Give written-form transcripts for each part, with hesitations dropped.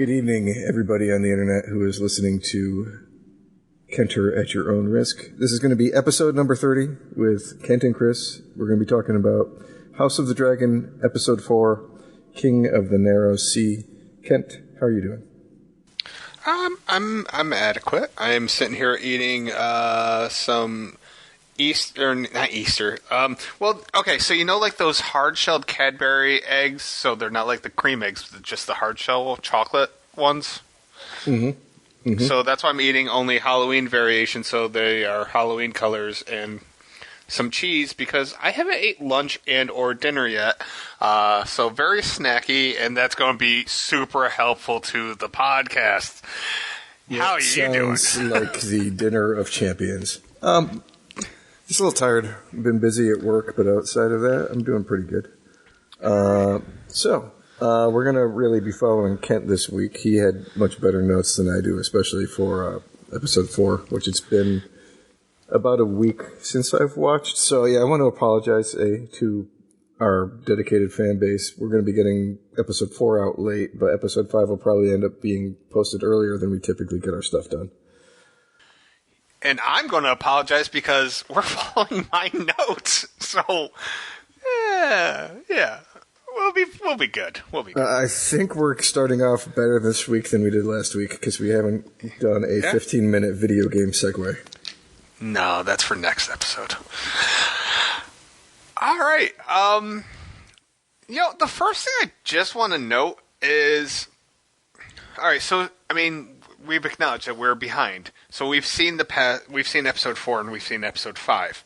Good evening, everybody on the internet who is listening to Kenter at Your Own Risk. This is going to be episode number 30 with Kent and Chris. We're going to be talking about House of the Dragon, episode 4, King of the Narrow Sea. Kent, how are you doing? I'm adequate. I am sitting here eating some not Easter. Okay, so you know like those hard-shelled Cadbury eggs? So they're not like the cream eggs, just the hard-shell chocolate ones? Mm-hmm. Mm-hmm. So that's why I'm eating only Halloween variations, so they are Halloween colors, and some cheese, because I haven't ate lunch and or dinner yet. So very snacky, and that's going to be super helpful to the podcast. Yeah, how are you doing? Sounds like the dinner of champions. Just a little tired. I've been busy at work, but outside of that, I'm doing pretty good. So we're going to really be following Kent this week. He had much better notes than I do, especially for episode 4, which it's been about a week since I've watched. So, yeah, I want to apologize to our dedicated fan base. We're going to be getting episode 4 out late, but episode 5 will probably end up being posted earlier than we typically get our stuff done. And I'm going to apologize because we're following my notes. So, yeah. We'll be good. We'll be good. I think we're starting off better this week than we did last week because we haven't done a 15-minute video game segue. No, that's for next episode. All right. The first thing I just want to note is, all right. So, I mean, we've acknowledged that we're behind. So we've seen we've seen episode 4 and we've seen episode 5.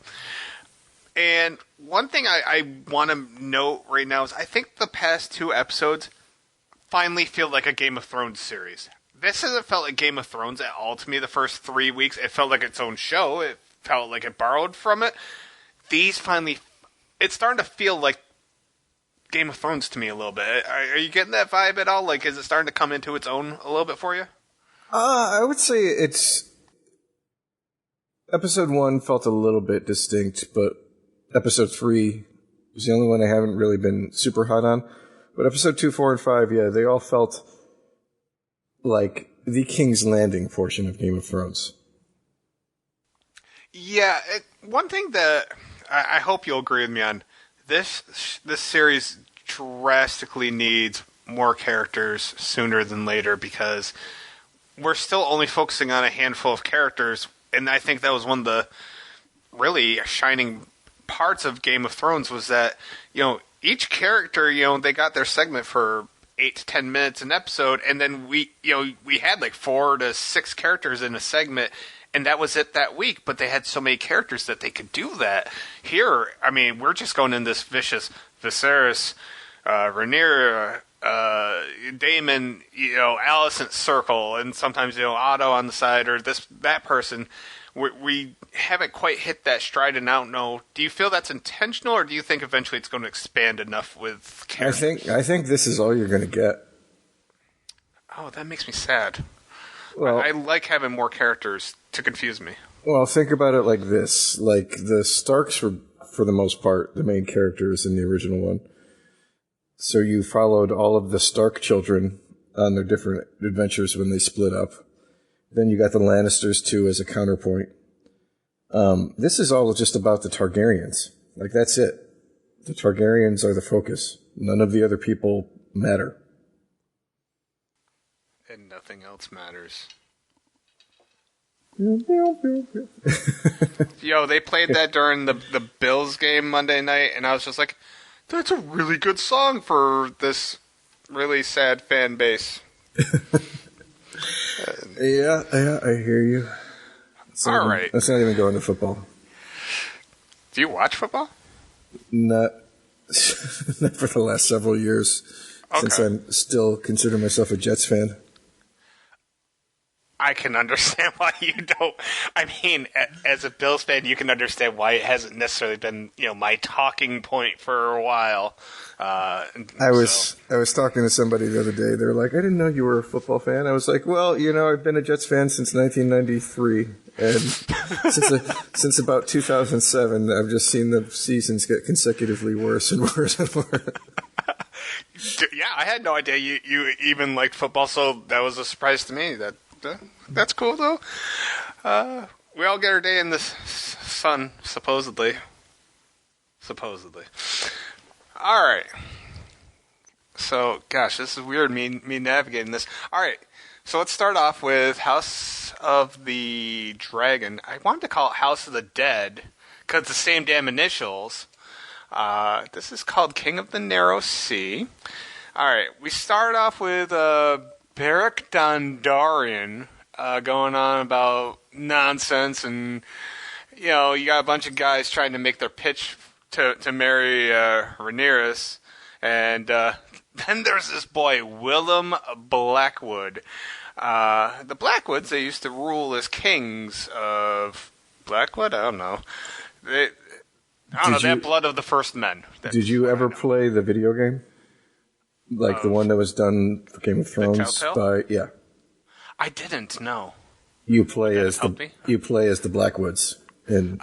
And one thing I want to note right now is I think the past 2 episodes finally feel like a Game of Thrones series. This hasn't felt like Game of Thrones at all to me the first 3 weeks. It felt like its own show. It felt like it borrowed from it. These finally, it's starting to feel like Game of Thrones to me a little bit. Are you getting that vibe at all? Like, is it starting to come into its own a little bit for you? I would say it's... Episode 1 felt a little bit distinct, but episode 3 was the only one I haven't really been super hot on. But episode 2, 4, and 5, yeah, they all felt like the King's Landing portion of Game of Thrones. Yeah, one thing that I hope you'll agree with me on, this series drastically needs more characters sooner than later because we're still only focusing on a handful of characters, and I think that was one of the really shining parts of Game of Thrones was that, each character, they got their segment for 8 to 10 minutes an episode, and then we had like 4 to 6 characters in a segment, and that was it that week, but they had so many characters that they could do that. Here, I mean, we're just going in this vicious Viserys, Rhaenyra, Daemon, Alicent circle, and sometimes, Otto on the side, or that person. We haven't quite hit that stride, and I don't know. Do you feel that's intentional, or do you think eventually it's going to expand enough with characters? I think this is all you're going to get. Oh, that makes me sad. Well, I like having more characters to confuse me. Well, think about it like this. Like, the Starks were, for the most part, the main characters in the original one. So you followed all of the Stark children on their different adventures when they split up. Then you got the Lannisters, too, as a counterpoint. This is all just about the Targaryens. Like, that's it. The Targaryens are the focus. None of the other people matter. And nothing else matters. Yo, they played that during the Bills game Monday night, and I was just like, that's a really good song for this really sad fan base. Yeah, I hear you. All right. Let's not even go into football. Do you watch football? Not for the last several years, since I still consider myself a Jets fan. I can understand why you don't. I mean, as a Bills fan, you can understand why it hasn't necessarily been, my talking point for a while. I was talking to somebody the other day. They were like, "I didn't know you were a football fan." I was like, "Well, I've been a Jets fan since 1993, and since about 2007, I've just seen the seasons get consecutively worse and worse and worse." Yeah, I had no idea you even liked football, so that was a surprise to me. That's cool, though. We all get our day in the sun, supposedly. Supposedly. All right. So, gosh, this is weird, me navigating this. All right. So let's start off with House of the Dragon. I wanted to call it House of the Dead because it's the same damn initials. This is called King of the Narrow Sea. All right. We start off with Beric Dondarrion going on about nonsense, and you got a bunch of guys trying to make their pitch to marry Rhaenyra, and then there's this boy Willem Blackwood. The Blackwoods, they used to rule as kings of Blackwood. I don't know. They have blood of the first men. Did you ever play the video game? Like the one that was done for Game of Thrones yeah. I didn't know. You play as the Blackwoods. And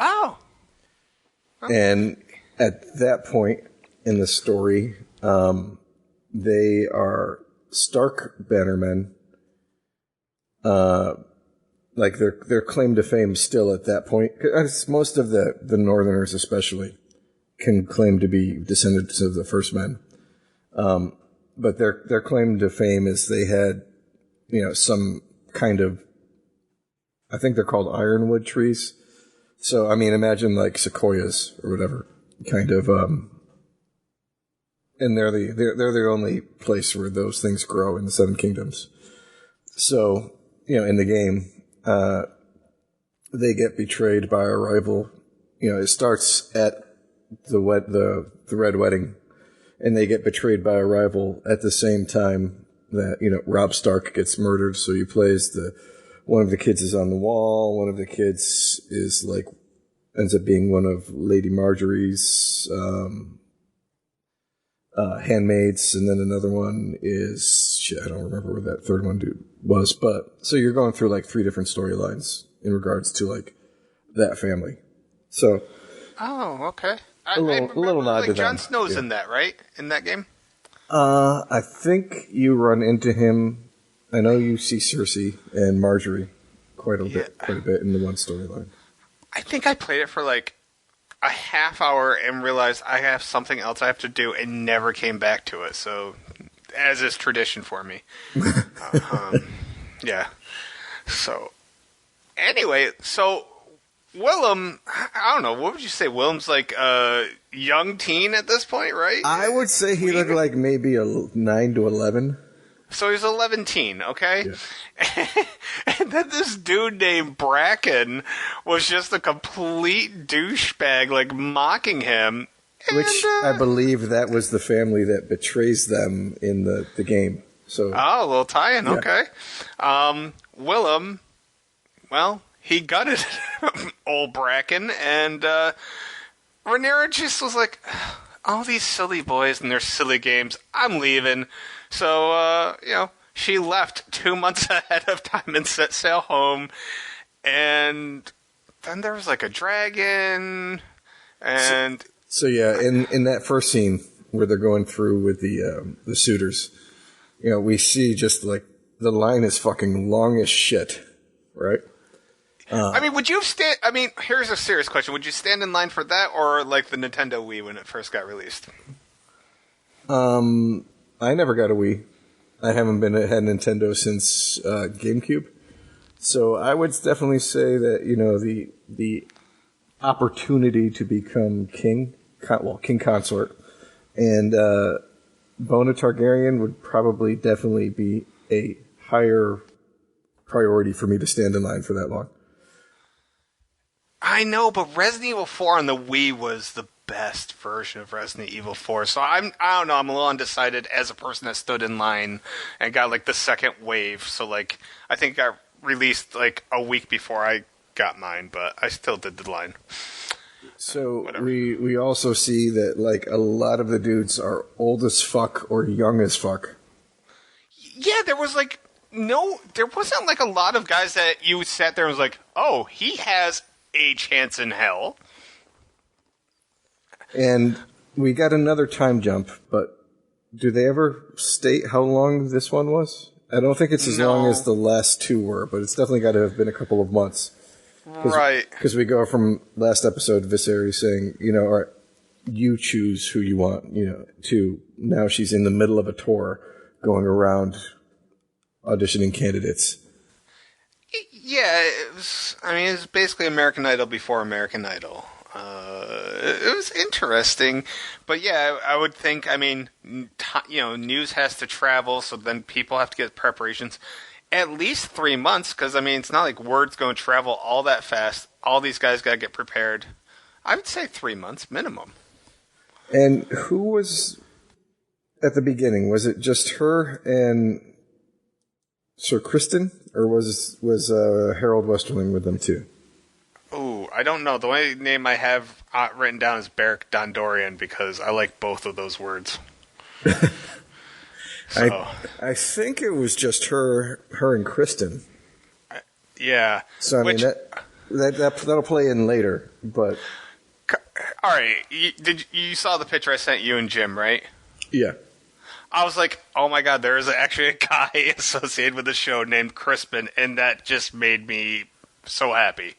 at that point in the story, they are Stark bannermen. Like their claim to fame still at that point, 'cause most of the Northerners especially can claim to be descendants of the first men. But their claim to fame is they had, some kind of, I think they're called ironwood trees. So, I mean, imagine like sequoias or whatever, kind of, and they're the only place where those things grow in the Seven Kingdoms. So, in the game, they get betrayed by a rival. It starts at the Red Wedding, and they get betrayed by a rival at the same time that, Robb Stark gets murdered. So you play as one of the kids is on the wall. One of the kids is ends up being one of Lady Marjorie's handmaids, and then another one is I don't remember what that third one dude was. But so you're going through 3 different storylines in regards to that family. So okay. A little nod to that. Jon Snow's in that, right? In that game? I think you run into him. I know you see Cersei and Marjorie quite a bit in the one storyline. I think I played it for a half hour and realized I have something else I have to do and never came back to it. So, as is tradition for me. Yeah. So, anyway, Willem, I don't know, what would you say? Willem's a young teen at this point, right? I would say he looked like maybe a 9 to 11. So he's 11 teen, okay? Yeah. And then this dude named Bracken was just a complete douchebag, mocking him. Which I believe that was the family that betrays them in the game. So a little tie-in, yeah. Okay. Willem, well, he gutted old Bracken, and Rhaenyra just was like, all these silly boys and their silly games, I'm leaving. So, she left 2 months ahead of time and set sail home. And then there was a dragon. And so yeah, in that first scene where they're going through with the suitors, we see just the line is fucking long as shit, right? would you have here's a serious question. Would you stand in line for that or the Nintendo Wii when it first got released? I never got a Wii. I haven't had Nintendo since GameCube. So I would definitely say that, the opportunity to become king consort, and Bona Targaryen would probably definitely be a higher priority for me to stand in line for that long. I know, but Resident Evil 4 on the Wii was the best version of Resident Evil 4. So I don't know, I'm a little undecided as a person that stood in line and got the second wave. So I think it got released a week before I got mine, but I still did the line. So we also see that a lot of the dudes are old as fuck or young as fuck. Yeah, there was there wasn't a lot of guys that you sat there and was oh, he has a chance in hell. And we got another time jump, but do they ever state how long this one was? I don't think it's as long as the last two were, but it's definitely got to have been a couple of months. Right. Because we go from last episode, Viserys saying, all right, you choose who you want, to now she's in the middle of a tour going around auditioning candidates. Yeah, it was basically American Idol before American Idol. It was interesting, but yeah, I would think, news has to travel, so then people have to get preparations. At least 3 months, because, it's not like word's going to travel all that fast. All these guys got to get prepared. I would say 3 months minimum. And who was at the beginning? Was it just her and Sir Kristen, or was Harold Westerling with them too? Oh, I don't know. The only name I have written down is Beric Dondarrion because I like both of those words. So. I think it was just her and Kristen. Yeah. So that'll play in later, but. All right, you saw the picture I sent you and Jim, right? Yeah. I was like, oh my god, there is actually a guy associated with the show named Crispin, and that just made me so happy.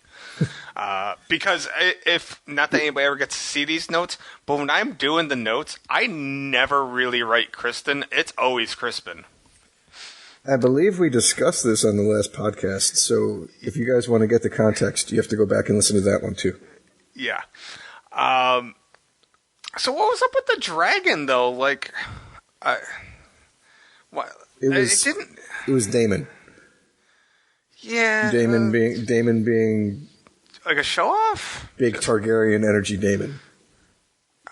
Because if not that anybody ever gets to see these notes, but when I'm doing the notes, I never really write Kristen. It's always Crispin. I believe we discussed this on the last podcast, so if you guys want to get the context, you have to go back and listen to that one too. Yeah. So what was up with the dragon, though? Like, what? It was Daemon. Yeah. Daemon being like a show off. Big Targaryen energy Daemon.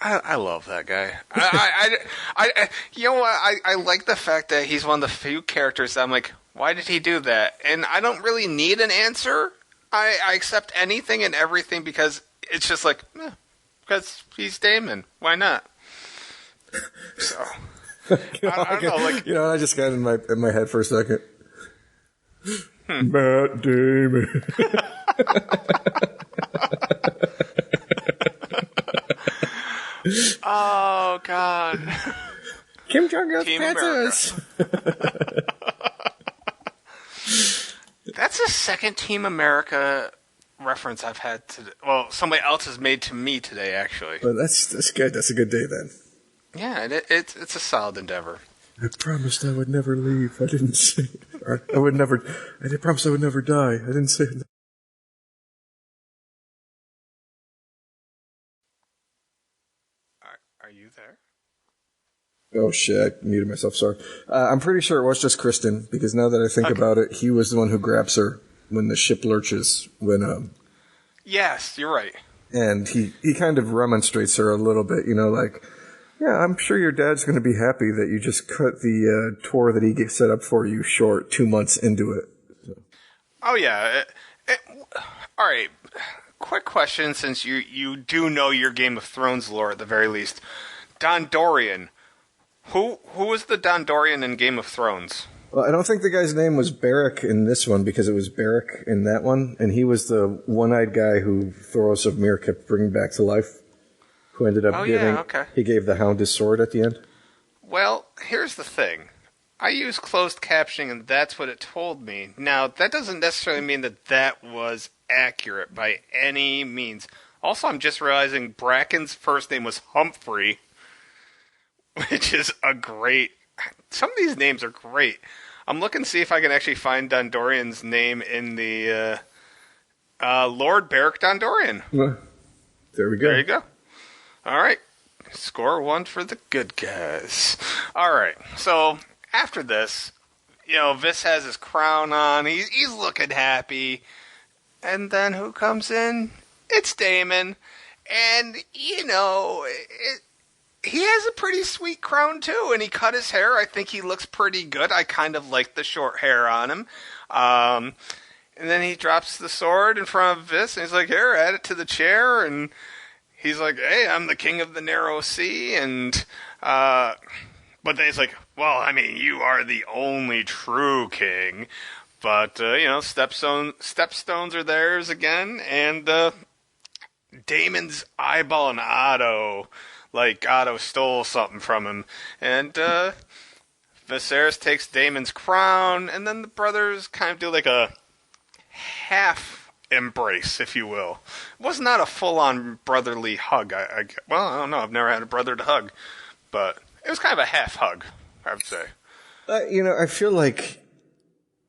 I love that guy. I you know what? I like the fact that he's one of the few characters that I'm like, why did he do that? And I don't really need an answer. I accept anything and everything because it's just like, because he's Daemon. Why not? So I don't know. Like, I just got in my head for a second. Matt Damon. Oh God. Kim Jong-il's princess. That's the second Team America reference I've had today. Well, somebody else has made to me today, actually. But that's good. That's a good day then. Yeah, it's a solid endeavor. I promised I would never leave. I didn't say. I would never. I did promise I would never die. I didn't say. Are you there? Oh shit! I muted myself. Sorry. I'm pretty sure it was just Kristen because now that I think about it, he was the one who grabs her when the ship lurches. Yes, you're right. And he kind of remonstrates her a little bit. Like. Yeah, I'm sure your dad's going to be happy that you just cut the tour that he set up for you short 2 months into it. So. Oh, yeah. All right. Quick question, since you do know your Game of Thrones lore at the very least. Dondarrion. Who was the Dondarrion in Game of Thrones? Well, I don't think the guy's name was Beric in this one because it was Beric in that one. And he was the one-eyed guy who Thoros of Myr kept bringing back to life. Who ended up he gave the Hound his sword at the end? Well, here's the thing. I use closed captioning, and that's what it told me. Now, that doesn't necessarily mean that was accurate by any means. Also, I'm just realizing Bracken's first name was Humphrey, which is a great... Some of these names are great. I'm looking to see if I can actually find Dondarrion's name in the... Lord Beric Dondarrion. Well, there we go. There you go. All right. Score 1 for the good guys. All right. So after this, Viss has his crown on. He's looking happy. And then who comes in? It's Daemon. And, he has a pretty sweet crown, too. And he cut his hair. I think he looks pretty good. I kind of like the short hair on him. And then he drops the sword in front of Viss. And he's like, here, add it to the chair. And... he's like, hey, I'm the king of the narrow sea, and, but then he's like, well, you are the only true king, but, stepstones are theirs again, and, Daemon's eyeball and Otto, like Otto stole something from him. And Viserys takes Daemon's crown, and then the brothers kind of do like a half embrace, if you will. It was not a full-on brotherly hug. I don't know. I've never had a brother to hug, but it was kind of a half hug, I would say. I feel like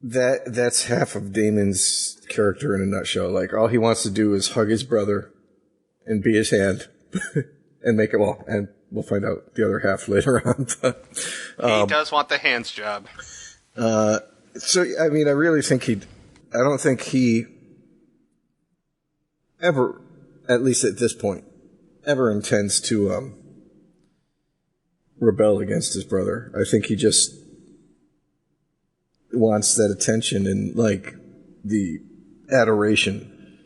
that's half of Daemon's character in a nutshell. Like, all he wants to do is hug his brother and be his hand and make it well. And we'll find out the other half later on. He does want the hands job. So, I mean, I really think I don't think he ever, at least at this point, ever intends to rebel against his brother. I think he just wants that attention and, like, the adoration.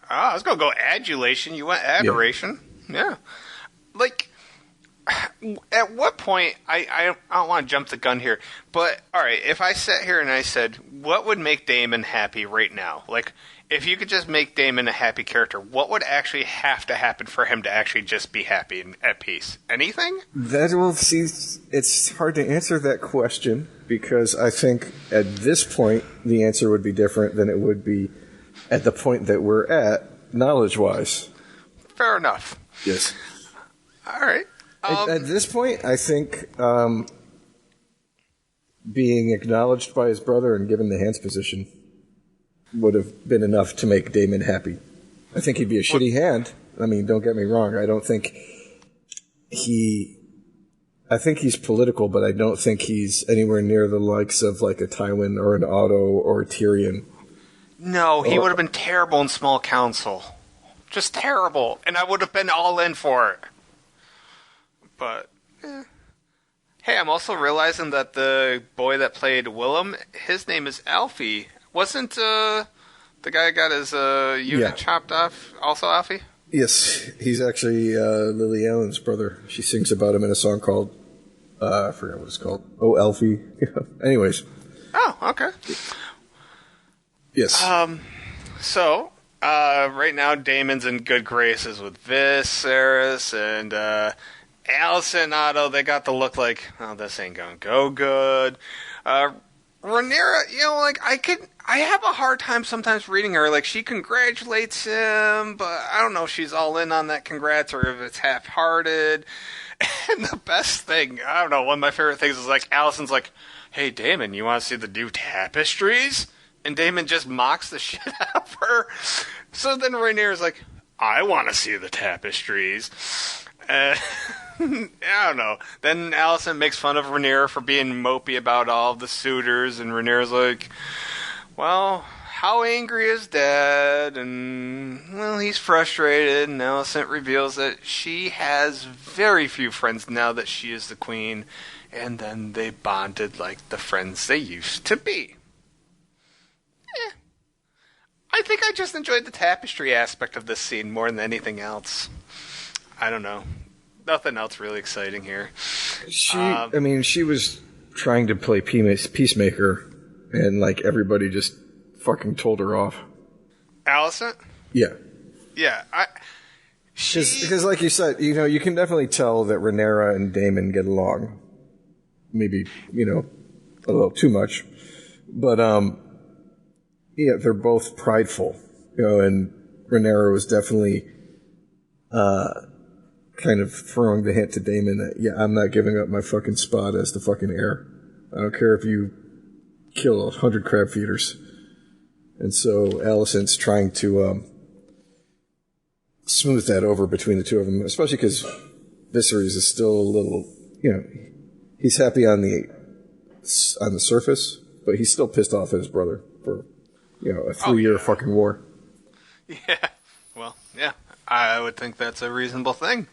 I was going to go adulation. You went adoration? Yeah. Like, at what point, I don't want to jump the gun here, but, alright, if I sat here and I said, what would make Daemon happy right now? Like, if you could just make Daemon a happy character, what would actually have to happen for him to actually just be happy and at peace? Anything? It's hard to answer that question, because I think at this point, the answer would be different than it would be at the point that we're at, knowledge-wise. Fair enough. Yes. Alright. At this point, I think being acknowledged by his brother and given the hands position would have been enough to make Daemon happy. I think he'd be a shitty hand. I mean, don't get me wrong. I don't think I think he's political, but I don't think he's anywhere near the likes of like a Tywin or an Otto or a Tyrion. No, he would have been terrible in small council. Just terrible. And I would have been all in for it. But, Hey, I'm also realizing that the boy that played Willem, his name is Alfie. Wasn't the guy who got his unit chopped off also Alfie? Yes, he's actually Lily Allen's brother. She sings about him in a song called, I forget what it's called. Oh, Alfie. Anyways. Oh, okay. Yes. So, right now Daemon's in good graces with Viserys and Alicent and Otto. They got the look like, oh, this ain't gonna go good. Rhaenyra, I have a hard time sometimes reading her. Like, she congratulates him, but I don't know if she's all in on that congrats or if it's half-hearted. And the best thing, I don't know, one of my favorite things is like, Alicent's like, hey, Daemon, you want to see the new tapestries? And Daemon just mocks the shit out of her. So then Rhaenyra's like, I want to see the tapestries. I don't know. Then Alicent makes fun of Rhaenyra for being mopey about all of the suitors, and Rhaenyra's like, well, how angry is Dad? And, well, he's frustrated, and Alicent reveals that she has very few friends now that she is the queen, and then they bonded like the friends they used to be. I think I just enjoyed the tapestry aspect of this scene more than anything else. I don't know. Nothing else really exciting here. She was trying to play peacemaker, and like everybody just fucking told her off. Alicent? Yeah. Yeah, because like you said, you can definitely tell that Rhaenyra and Daemon get along. Maybe, a little too much. But, yeah, they're both prideful. And Rhaenyra was definitely kind of throwing the hint to Daemon that, yeah, I'm not giving up my fucking spot as the fucking heir. I don't care if you kill 100 crab feeders. And so Alicent's trying to smooth that over between the two of them, especially because Viserys is still a little, he's happy on the surface, but he's still pissed off at his brother for, a 3-year fucking war. Yeah. Well, yeah. I would think that's a reasonable thing.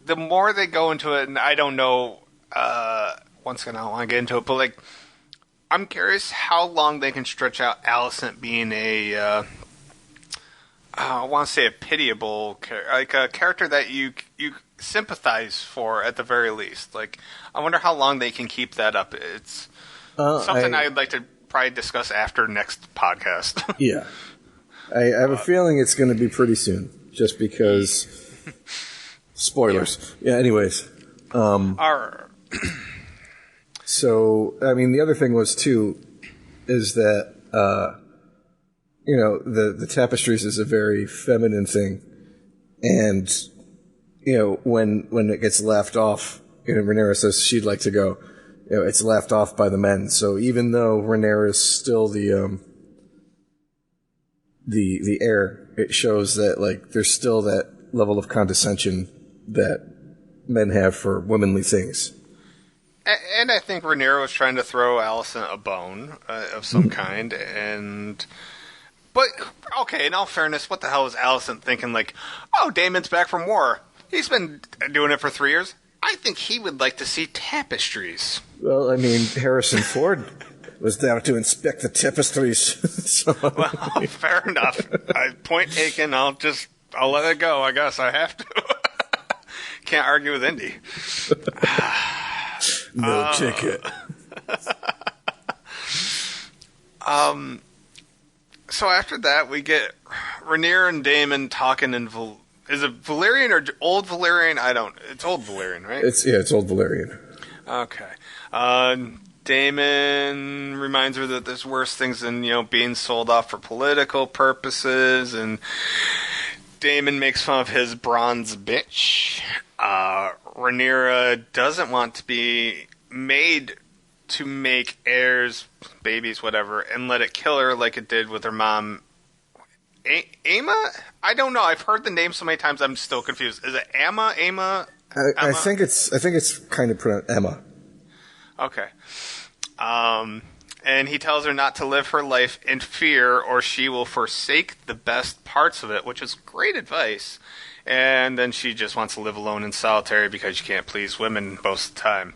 The more they go into it, and I don't know, once again, I don't want to get into it, but, like, I'm curious how long they can stretch out Alicent being I want to say a pitiable, like a character that you sympathize for at the very least. Like, I wonder how long they can keep that up. It's something I'd like to probably discuss after next podcast. Yeah. I have a feeling it's going to be pretty soon. just because spoilers. Yeah. Anyways, so I mean, the other thing was too is that the tapestries is a very feminine thing, and when it gets laughed off, Rhaenyra says she'd like to go. It's laughed off by the men. So even though Rhaenyra is still the heir, it shows that like there's still that level of condescension that men have for womanly things. And I think Rhaenyra was trying to throw Alicent a bone of some kind, but okay, in all fairness, what the hell was Alicent thinking? Like, oh, Daemon's back from war. He's been doing it for 3 years. I think he would like to see tapestries. Well, I mean, Harrison Ford was down to inspect the tapestries. So. Well, fair enough. Point taken. I'll let it go. I guess I have to. Can't argue with Indy. No ticket. So after that, we get Rhaenyra and Daemon talking in is it Valyrian or Old Valyrian? It's Old Valyrian, right? It's Old Valyrian. Okay. Daemon reminds her that there's worse things than being sold off for political purposes, and Daemon makes fun of his bronze bitch. Rhaenyra doesn't want to be made to make heirs, babies, whatever, and let it kill her like it did with her mom. Aema? I don't know. I've heard the name so many times I'm still confused. Is it Amma? Aema? I think it's kind of pronounced Emma. Okay. And he tells her not to live her life in fear or she will forsake the best parts of it, which is great advice. And then she just wants to live alone and solitary because she can't please women most of the time.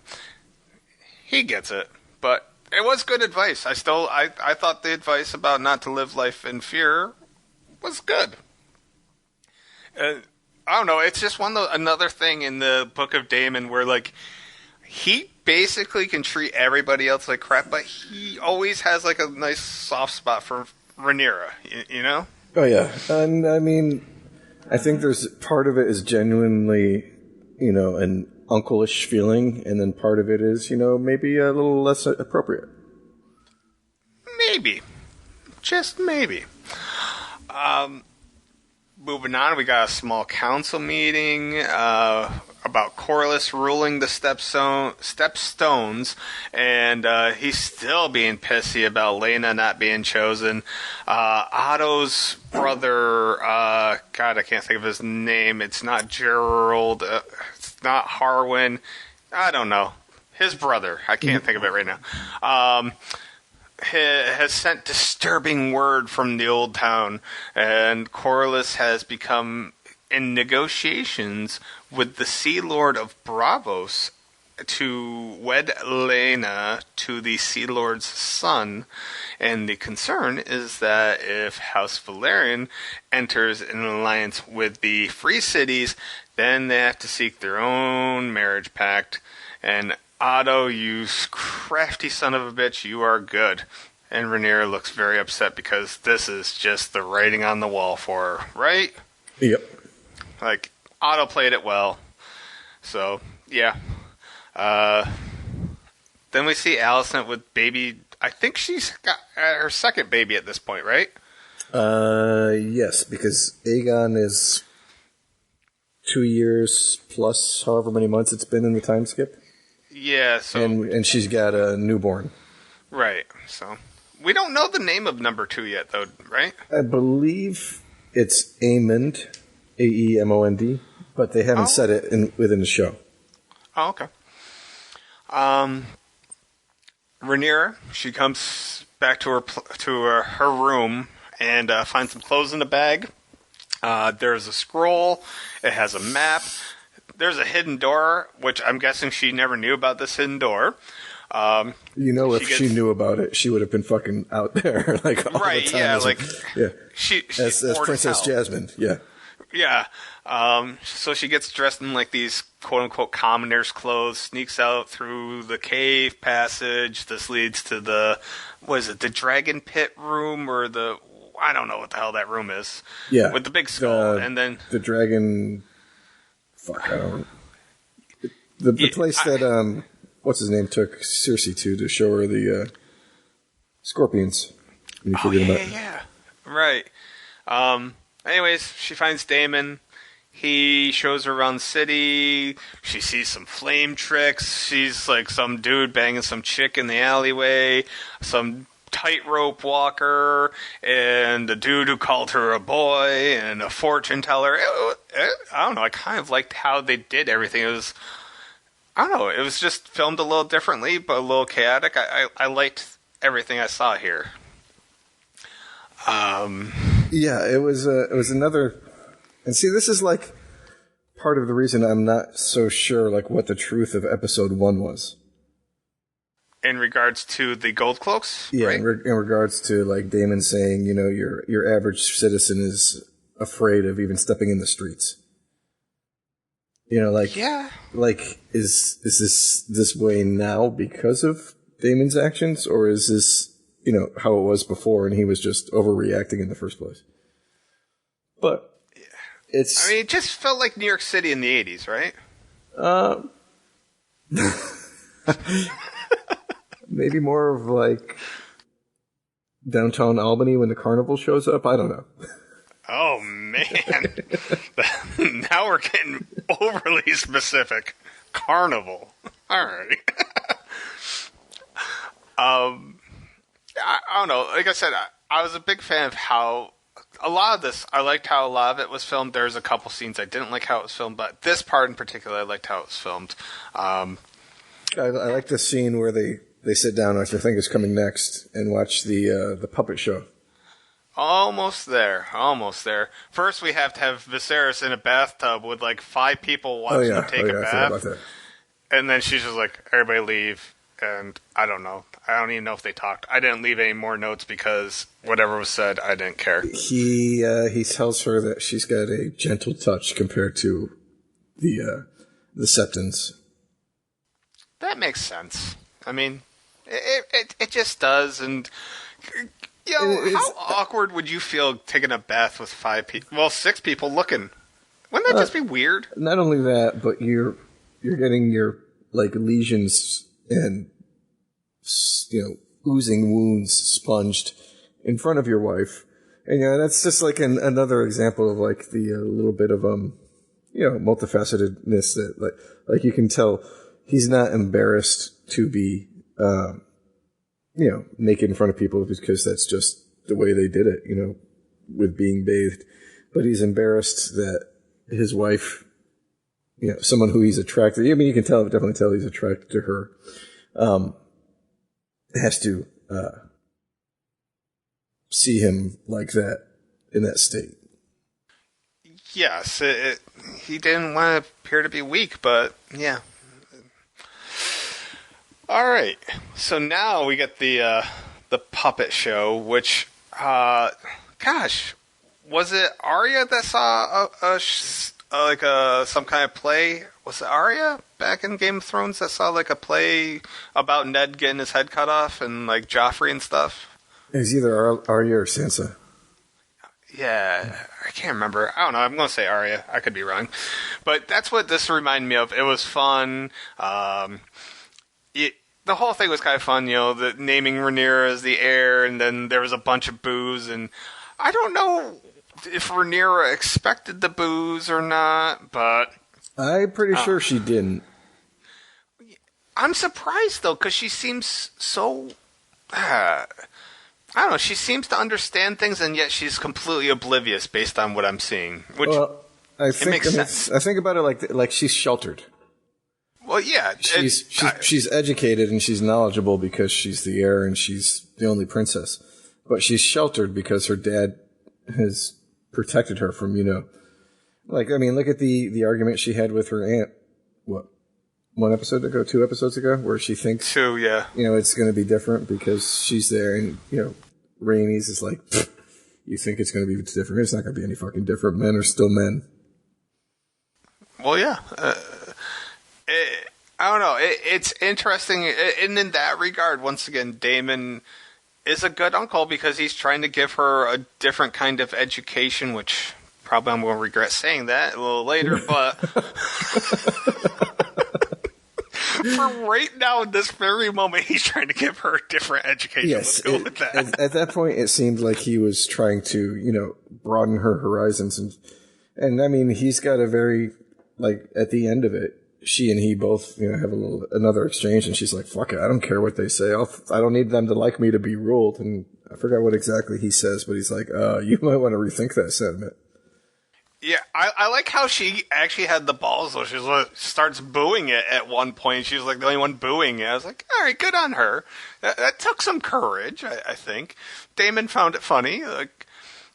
He gets it, but it was good advice. I thought the advice about not to live life in fear was good. I don't know. It's just another thing in the Book of Daemon where like he basically can treat everybody else like crap, but he always has like a nice soft spot for Rhaenyra. You know? Oh yeah, and I mean, I think there's part of it is genuinely, an uncle-ish feeling, and then part of it is, maybe a little less appropriate. Maybe. Just maybe. Moving on, we got a small council meeting about Corlys ruling the Stepstones, and he's still being pissy about Laena not being chosen. Otto's brother, God, I can't think of his name. It's not Gerald. It's not Harwin. I don't know. His brother. I can't think of it right now. Has sent disturbing word from the old town, and Corlys has become in negotiations with the Sea Lord of Braavos to wed Laena to the Sea Lord's son. And the concern is that if House Valyrian enters an alliance with the Free Cities, then they have to seek their own marriage pact. And Otto, you crafty son of a bitch, you are good. And Rhaenyra looks very upset because this is just the writing on the wall for her, right? Yep. Like, Otto played it well. So, yeah. Then we see Alicent with baby. I think she's got her second baby at this point, right? Yes, because Aegon is 2 years plus however many months it's been in the time skip. Yeah, so... And she's got a newborn. Right, so... We don't know the name of number 2 yet, though, right? I believe it's Aemond, Aemond, but they haven't said it within the show. Oh, okay. Rhaenyra, she comes back to her room and finds some clothes in a bag. There's a scroll. It has a map. There's a hidden door, which I'm guessing she never knew about this hidden door. If she knew about it, she would have been fucking out there like all right, the time. Yeah, like yeah, she as Princess Jasmine, yeah. Yeah. So she gets dressed in like these quote unquote commoner's clothes, sneaks out through the cave passage. This leads to the dragon pit room or I don't know what the hell that room is. Yeah. With the big skull, and then the dragon. Fuck, I don't. The place that what's his name took Cersei to show her the scorpions. Yeah, right. Anyways, she finds Daemon. He shows her around the city. She sees some flame tricks. She's like some dude banging some chick in the alleyway. Some tightrope walker. And the dude who called her a boy. And a fortune teller. I don't know. I kind of liked how they did everything. It was... I don't know. It was just filmed a little differently, but a little chaotic. I liked everything I saw here. Yeah, it was another... And see, this is like part of the reason I'm not so sure like what the truth of episode 1 was. In regards to the gold cloaks? Yeah, right? in regards to like Daemon saying, you know, your average citizen is afraid of even stepping in the streets. You know, like, yeah. Like, is this way now because of Daemon's actions, or is this, you know, how it was before and he was just overreacting in the first place? But it's... I mean, it just felt like New York City in the 80s, right? Maybe more of like downtown Albany when the carnival shows up. I don't know. Oh, man. Now we're getting overly specific. Carnival. All right. I don't know. Like I said, I was a big fan of how a lot of this, I liked how a lot of it was filmed. There's a couple scenes I didn't like how it was filmed, but this part in particular, I liked how it was filmed. I like the scene where they sit down, which I think is coming next, and watch the puppet show. Almost there. First, we have to have Viserys in a bathtub with like 5 people watching him take a bath. I forgot about that. And then she's just like, everybody leave. And I don't know. I don't even know if they talked. I didn't leave any more notes because whatever was said, I didn't care. He tells her that she's got a gentle touch compared to the Septons. That makes sense. I mean, it just does. And how awkward would you feel taking a bath with 5 people? Well, 6 people looking. Wouldn't that just be weird? Not only that, but you're getting your like lesions and, you know, oozing wounds sponged in front of your wife. And, you know, that's just like another example of like the little bit of, you know, multifacetedness that like you can tell he's not embarrassed to be, you know, naked in front of people because that's just the way they did it, you know, with being bathed. But he's embarrassed that his wife, you know, someone who he's attracted, I mean, you can definitely tell he's attracted to her, has to see him like that, in that state. Yes, he didn't want to appear to be weak, but yeah. All right, so now we get the puppet show, which, gosh, was it Arya that saw some kind of play? Was it Arya back in Game of Thrones that saw like a play about Ned getting his head cut off and like Joffrey and stuff? It was either Arya or Sansa. Yeah, I can't remember. I don't know. I'm going to say Arya. I could be wrong. But that's what this reminded me of. It was fun. The whole thing was kind of fun, you know, the naming Rhaenyra as the heir, and then there was a bunch of boos, and I don't know if Rhaenyra expected the boos or not, but... I'm pretty sure she didn't. I'm surprised, though, because she seems so... I don't know, she seems to understand things, and yet she's completely oblivious based on what I'm seeing. Which, it makes sense. I think about it like she's sheltered. Well, yeah. She's educated and she's knowledgeable because she's the heir and she's the only princess. But she's sheltered because her dad has protected her from, you know... Like, I mean, look at the argument she had with her aunt, what, 2 episodes ago, where she thinks... 2, yeah. You know, it's going to be different because she's there, and, you know, Rhaenys is like, you think it's going to be different? It's not going to be any fucking different. Men are still men. Well, yeah. I don't know. It's interesting, and in that regard, once again, Daemon is a good uncle because he's trying to give her a different kind of education, which probably I'm going to regret saying that a little later, but for right now, in this very moment, he's trying to give her a different education. Yes, Let's go with that. At that point, it seemed like he was trying to, broaden her horizons. And I mean, he's got a very, at the end of it, she and he both, have another exchange, and she's like, fuck it, I don't care what they say. I don't need them to like me to be ruled. And I forgot what exactly he says, but he's like, you might want to rethink that sentiment. Yeah, I like how she actually had the balls, though. She starts booing it at one point. She's like the only one booing it. I was like, all right, good on her. That took some courage, I think. Daemon found it funny,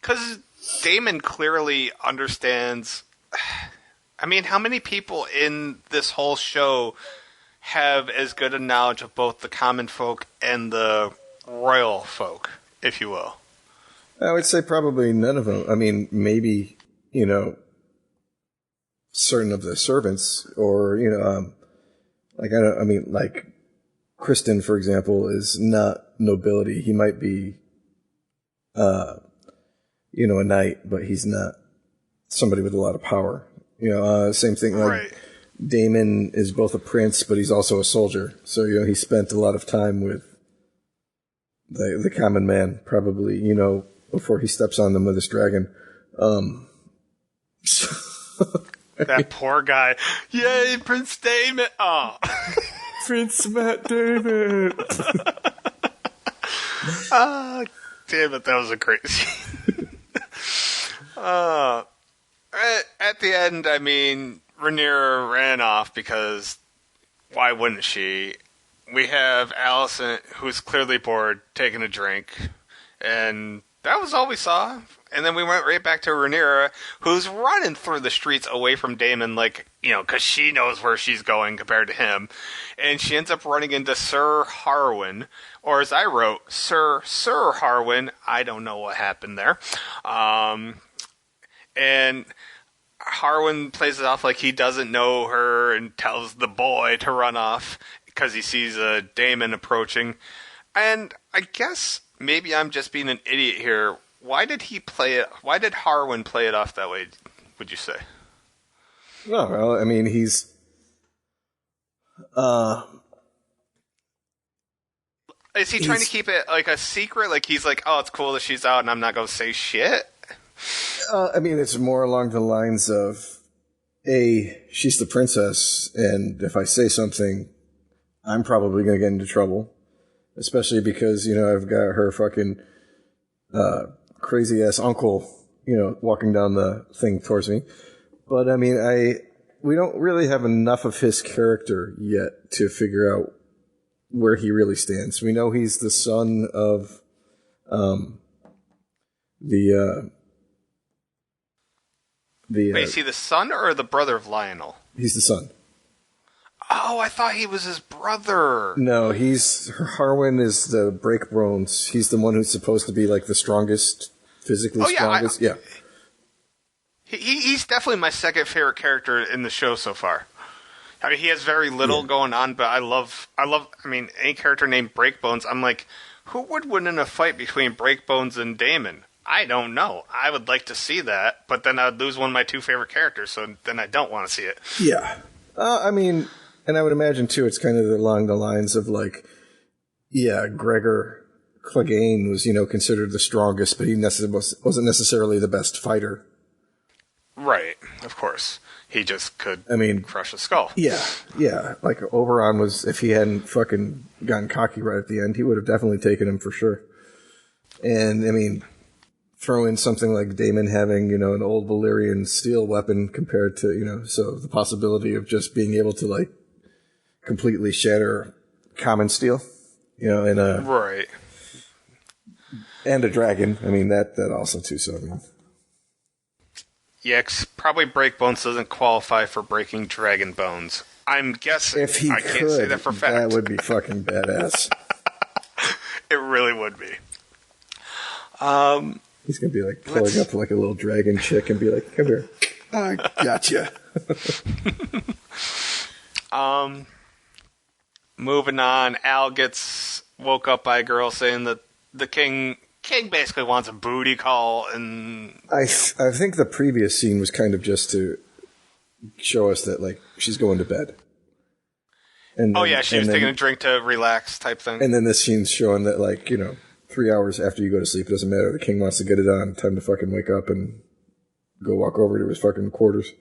because Daemon clearly understands. I mean, how many people in this whole show have as good a knowledge of both the common folk and the royal folk, if you will? I would say probably none of them. I mean, maybe, certain of the servants, or, like Kristen, for example, is not nobility. He might be, a knight, but he's not somebody with a lot of power. Same thing, right. Daemon is both a prince, but he's also a soldier. So, he spent a lot of time with the common man, probably, before he steps on them with his dragon. That poor guy. Yay, Prince Daemon. Oh. Prince Matt Daemon. Damn it, that was a great scene. At the end, I mean, Rhaenyra ran off because why wouldn't she? We have Alicent, who's clearly bored, taking a drink, and that was all we saw. And then we went right back to Rhaenyra, who's running through the streets away from Daemon, because she knows where she's going compared to him. And she ends up running into Sir Harwin, or as I wrote, Sir Harwin. I don't know what happened there. And Harwin plays it off like he doesn't know her and tells the boy to run off because he sees a Daemon approaching. And I guess maybe I'm just being an idiot here. Why did Harwin play it off that way, would you say? No, well, I mean, he's... Is he trying to keep it like a secret? Like he's like, oh, it's cool that she's out and I'm not going to say shit? I mean, it's more along the lines of, she's the princess, and if I say something, I'm probably going to get into trouble. Especially because, I've got her fucking crazy-ass uncle, walking down the thing towards me. But, I mean, we don't really have enough of his character yet to figure out where he really stands. We know he's the son of Wait, is he the son or the brother of Lionel? He's the son. Oh, I thought he was his brother. No, Harwin is the breakbones. He's the one who's supposed to be like the strongest, physically strongest. Yeah. He's definitely my second favorite character in the show so far. I mean, he has very little going on, but I love, any character named Breakbones, I'm like, who would win in a fight between Breakbones and Daemon? I don't know. I would like to see that, but then I would lose one of my two favorite characters, so then I don't want to see it. Yeah. And I would imagine, too, it's kind of along the lines of, Gregor Clegane was, considered the strongest, but he wasn't necessarily the best fighter. Right, of course. He just could crush a skull. Yeah. Like, Oberon was, if he hadn't fucking gotten cocky right at the end, he would have definitely taken him for sure. And, throw in something like Daemon having, an old Valyrian steel weapon compared to, so the possibility of just being able to, completely shatter common steel, Right. And a dragon. That also too, so, Yeah, probably Breakbones doesn't qualify for breaking dragon bones. I'm guessing. If he I can't say that for fact. That would be fucking badass. It really would be. He's going to be pulling up like a little dragon chick and be like, come here. I gotcha. Moving on, Al gets woke up by a girl saying that the king basically wants a booty call, and I think the previous scene was kind of just to show us that, like, she's going to bed. And then, she was taking a drink to relax type thing. And then this scene's showing that, like, 3 hours after you go to sleep, it doesn't matter. The king wants to get it on. Time to fucking wake up and go walk over to his fucking quarters.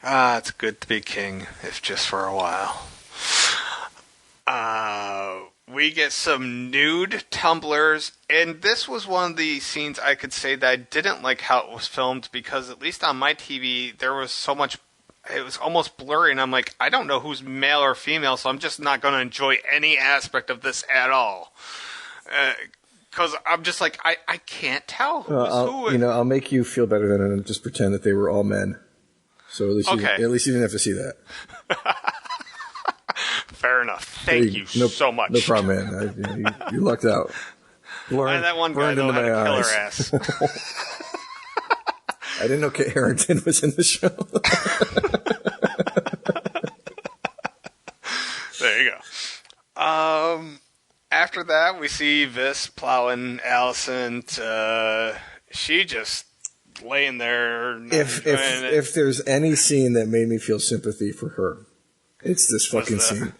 It's good to be king, if just for a while. We get some nude tumblers, and this was one of the scenes I could say that I didn't like how it was filmed, because at least on my TV, there was so much, it was almost blurry, and I'm like, I don't know who's male or female, so I'm just not going to enjoy any aspect of this at all. Because I'm just like, I can't tell who's who. I'll make you feel better than and just pretend that they were all men. So at least you didn't have to see that. Fair enough. Thank you so much. No problem, man. You lucked out. And that one guy though had a killer ass. I didn't know Kit Harington was in the show. There you go. After that, we see Vis plowing Allison. She just laying there. If there's any scene that made me feel sympathy for her, it's this fucking scene.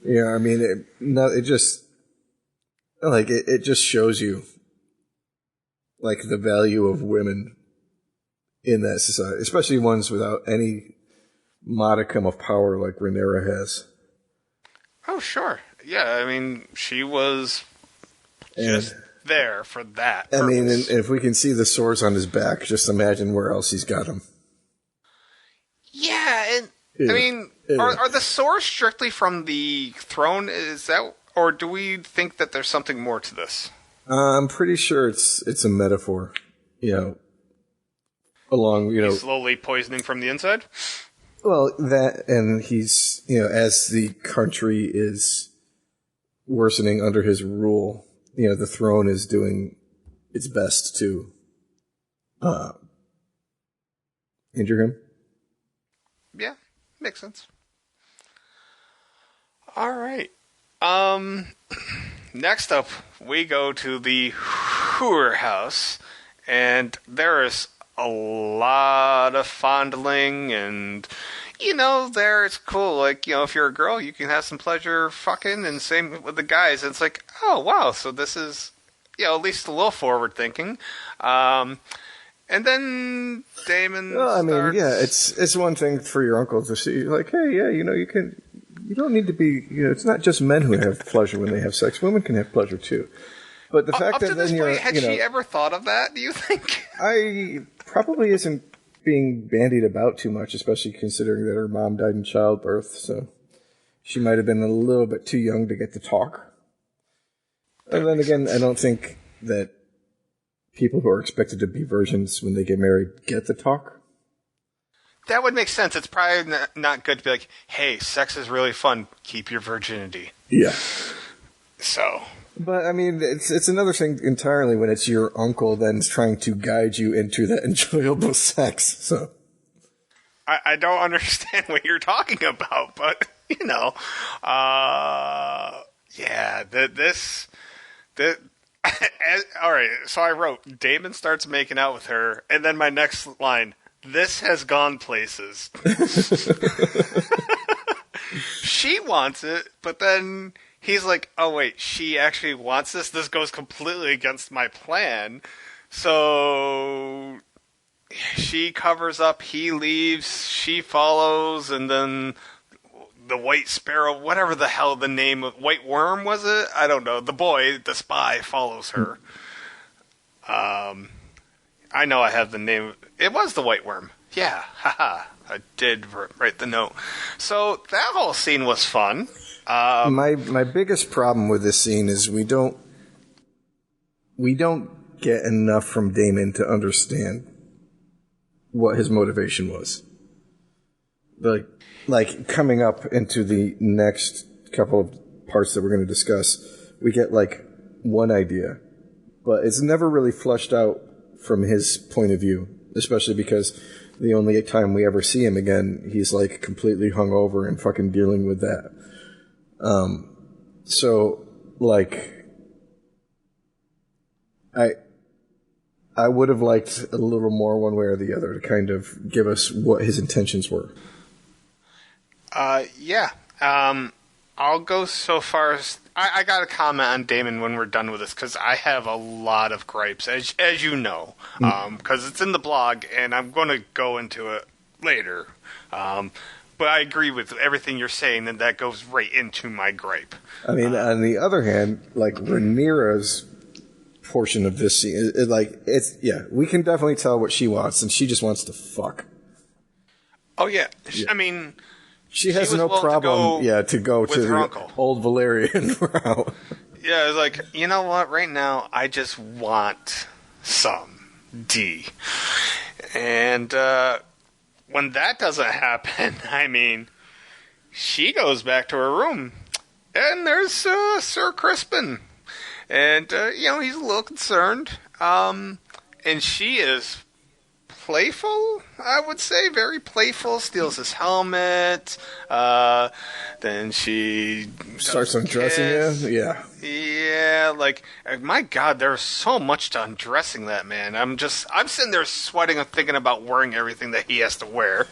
Yeah, I mean, it just shows you, like, the value of women in that society, especially ones without any modicum of power like Rhaenyra has. Oh, sure. Yeah, I mean, she was just there for that purpose. I mean, and if we can see the sores on his back, just imagine where else he's got them. Yeah, and I mean, are the sores strictly from the throne? Is that, or do we think that there's something more to this? I'm pretty sure it's a metaphor. He's slowly poisoning from the inside. Well, that, and he's, as the country is worsening under his rule, the throne is doing its best to injure him. Yeah, makes sense. All right. Next up, we go to the Hooer house, and there is a lot of fondling, and there it's cool. Like, if you're a girl, you can have some pleasure fucking, and same with the guys. It's like, oh wow, so this is, at least a little forward thinking. And then Daemon. Well, I mean, starts... it's one thing for your uncle to see, like, hey, yeah, you don't need to be, it's not just men who have pleasure when they have sex. Women can have pleasure too. But the fact that then you're, had she ever thought of that? Do you think? I probably isn't being bandied about too much, especially considering that her mom died in childbirth. So she might have been a little bit too young to get to talk. And then again, I don't think that people who are expected to be virgins when they get married get to talk. That would make sense. It's probably not good to be like, hey, sex is really fun. Keep your virginity. Yeah. So. But, I mean, it's another thing entirely when it's your uncle then trying to guide you into that enjoyable sex. So. I don't understand what you're talking about, but, yeah, this all right, so I wrote, Daemon starts making out with her, and then my next line, this has gone places. She wants it, but then he's like, oh wait, she actually wants this? This goes completely against my plan. So she covers up, he leaves, she follows, and then the White Sparrow, whatever the hell the name of White Worm was it? I don't know. The boy, the spy, follows her. I know I have the name. It was the White Worm. Yeah, haha. I did write the note. So that whole scene was fun. My biggest problem with this scene is we don't get enough from Daemon to understand what his motivation was. Like coming up into the next couple of parts that we're going to discuss, we get like one idea, but it's never really fleshed out from his point of view, especially because the only time we ever see him again, he's like completely hungover and fucking dealing with that. So like I would have liked a little more one way or the other to kind of give us what his intentions were. Yeah. I'll go so far as... I got to comment on Daemon when we're done with this, because I have a lot of gripes, as you know, because it's in the blog, and I'm going to go into it later. But I agree with everything you're saying, and that goes right into my gripe. I mean, on the other hand, like, Rhaenyra's portion of this scene, we can definitely tell what she wants, and she just wants to fuck. Oh, yeah. I mean... She has no problem, to go to the uncle. Old Valyrian route. Yeah, it's like, you know what? Right now, I just want some D. And when that doesn't happen, I mean, she goes back to her room, and there's Sir Crispin. And, he's a little concerned. And she is playful, I would say, very playful, steals his helmet, then she starts undressing him, yeah. Yeah, like, my God, there's so much to undressing that man. I'm sitting there sweating and thinking about wearing everything that he has to wear.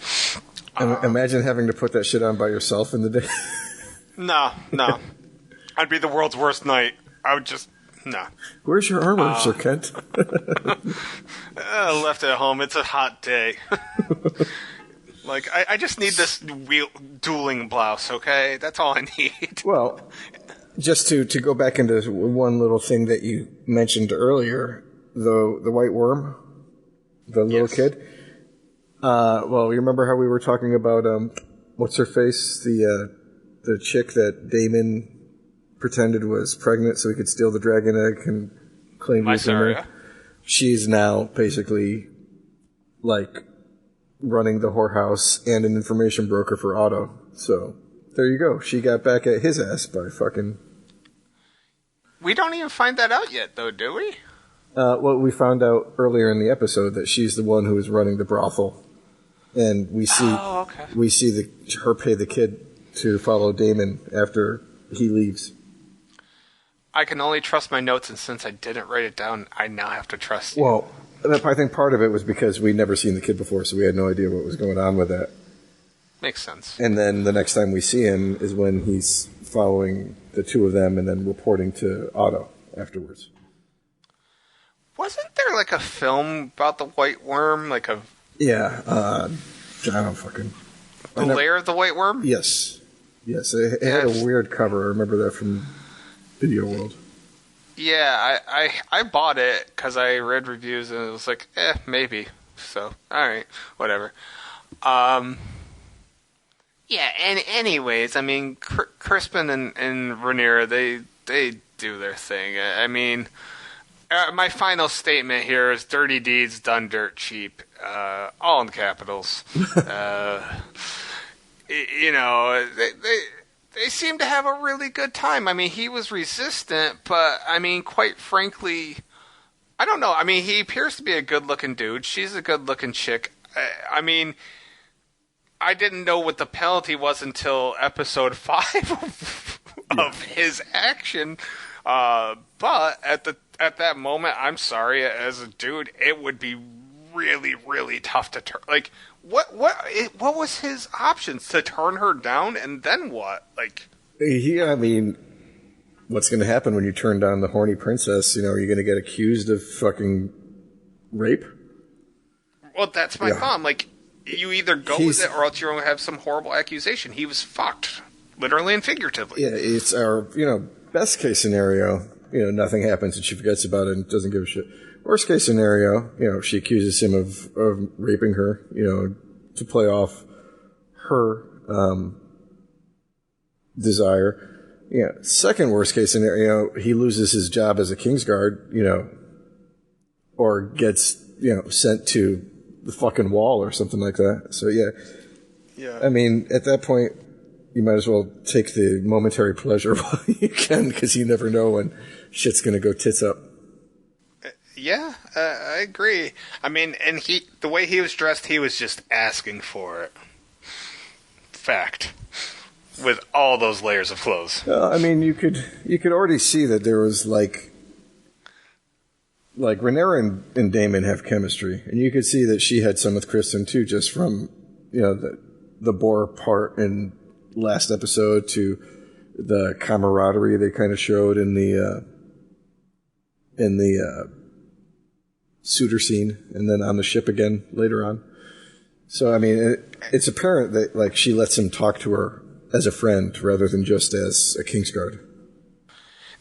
Imagine having to put that shit on by yourself in the day. No. I'd be the world's worst knight. I would just... No. Where's your armor, Sir Kent? Left at home. It's a hot day. Like, I just need this dueling blouse, okay? That's all I need. Well, just to go back into one little thing that you mentioned earlier, the white worm, the little kid. Well, you remember how we were talking about, what's her face? The chick that Daemon pretended was pregnant so he could steal the dragon egg and claim it was her. She's now basically like running the whorehouse and an information broker for Otto. So there you go. She got back at his ass by fucking... We don't even find that out yet, though, do we? Well, we found out earlier in the episode that she's the one who is running the brothel. And we see her pay the kid to follow Daemon after he leaves. I can only trust my notes, and since I didn't write it down, I now have to trust you. Well, I think part of it was because we'd never seen the kid before, so we had no idea what was going on with that. Makes sense. And then the next time we see him is when he's following the two of them and then reporting to Otto afterwards. Wasn't there like a film about the White Worm? Yeah, I don't fucking... The Lair of the White Worm? Yes. It had a weird cover. I remember that from Video World. Yeah, I bought it because I read reviews and it was like, maybe. So, alright, whatever. Yeah, and anyways, I mean, Crispin and Rhaenyra, they do their thing. I mean, my final statement here is dirty deeds done dirt cheap. All in capitals. They seem to have a really good time. I mean, he was resistant, but, I mean, quite frankly, I don't know. I mean, he appears to be a good-looking dude. She's a good-looking chick. I mean, I didn't know what the penalty was until episode 5 of his action. But at that moment, I'm sorry, as a dude, it would be really, really tough to turn. Like, what was his options? To turn her down, and then what? Like, I mean, what's going to happen when you turn down the horny princess? Are you going to get accused of fucking rape? Well, that's my thought. Like, you either go with it, or else you're going to have some horrible accusation. He was fucked, literally and figuratively. Yeah, it's our best case scenario. Nothing happens and she forgets about it and doesn't give a shit. Worst case scenario, she accuses him of raping her, to play off her desire. Yeah. Second worst case scenario, he loses his job as a Kingsguard, or gets, sent to the fucking wall or something like that. So yeah. I mean, at that point, you might as well take the momentary pleasure while you can, because you never know when shit's gonna go tits up. Yeah, I agree. I mean, and the way he was dressed, he was just asking for it. Fact. With all those layers of clothes. I mean, you could already see that there was, like, like Rhaenyra and Daemon have chemistry, and you could see that she had some with Kristen too, just from the Boar part in last episode to the camaraderie they kind of showed in the suitor scene, and then on the ship again later on. So I mean, it's apparent that like she lets him talk to her as a friend rather than just as a Kingsguard.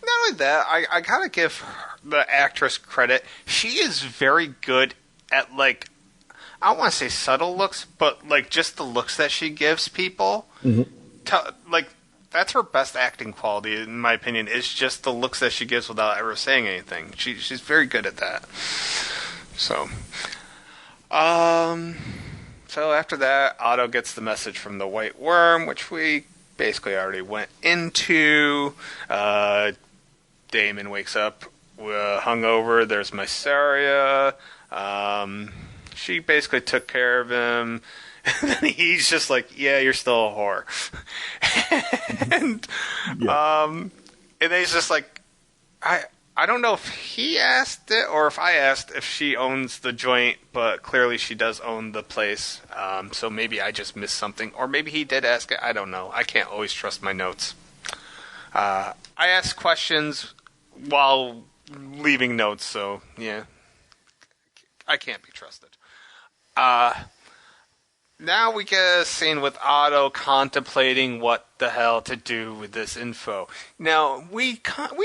Not only that, I gotta give the actress credit. She is very good at, like, I don't want to say subtle looks, but like just the looks that she gives people. Mm-hmm. Like, that's her best acting quality, in my opinion, is just the looks that she gives without ever saying anything. She's very good at that. So after that, Otto gets the message from the White Worm, which we basically already went into. Daemon wakes up hungover. There's Mysaria. She basically took care of him. And then he's just like, yeah, you're still a whore. And he's just like, I don't know if he asked it or if I asked if she owns the joint, but clearly she does own the place. So maybe I just missed something. Or maybe he did ask it. I don't know. I can't always trust my notes. I ask questions while leaving notes, so yeah. I can't be trusted. Now we get a scene with Otto contemplating what the hell to do with this info. Now, we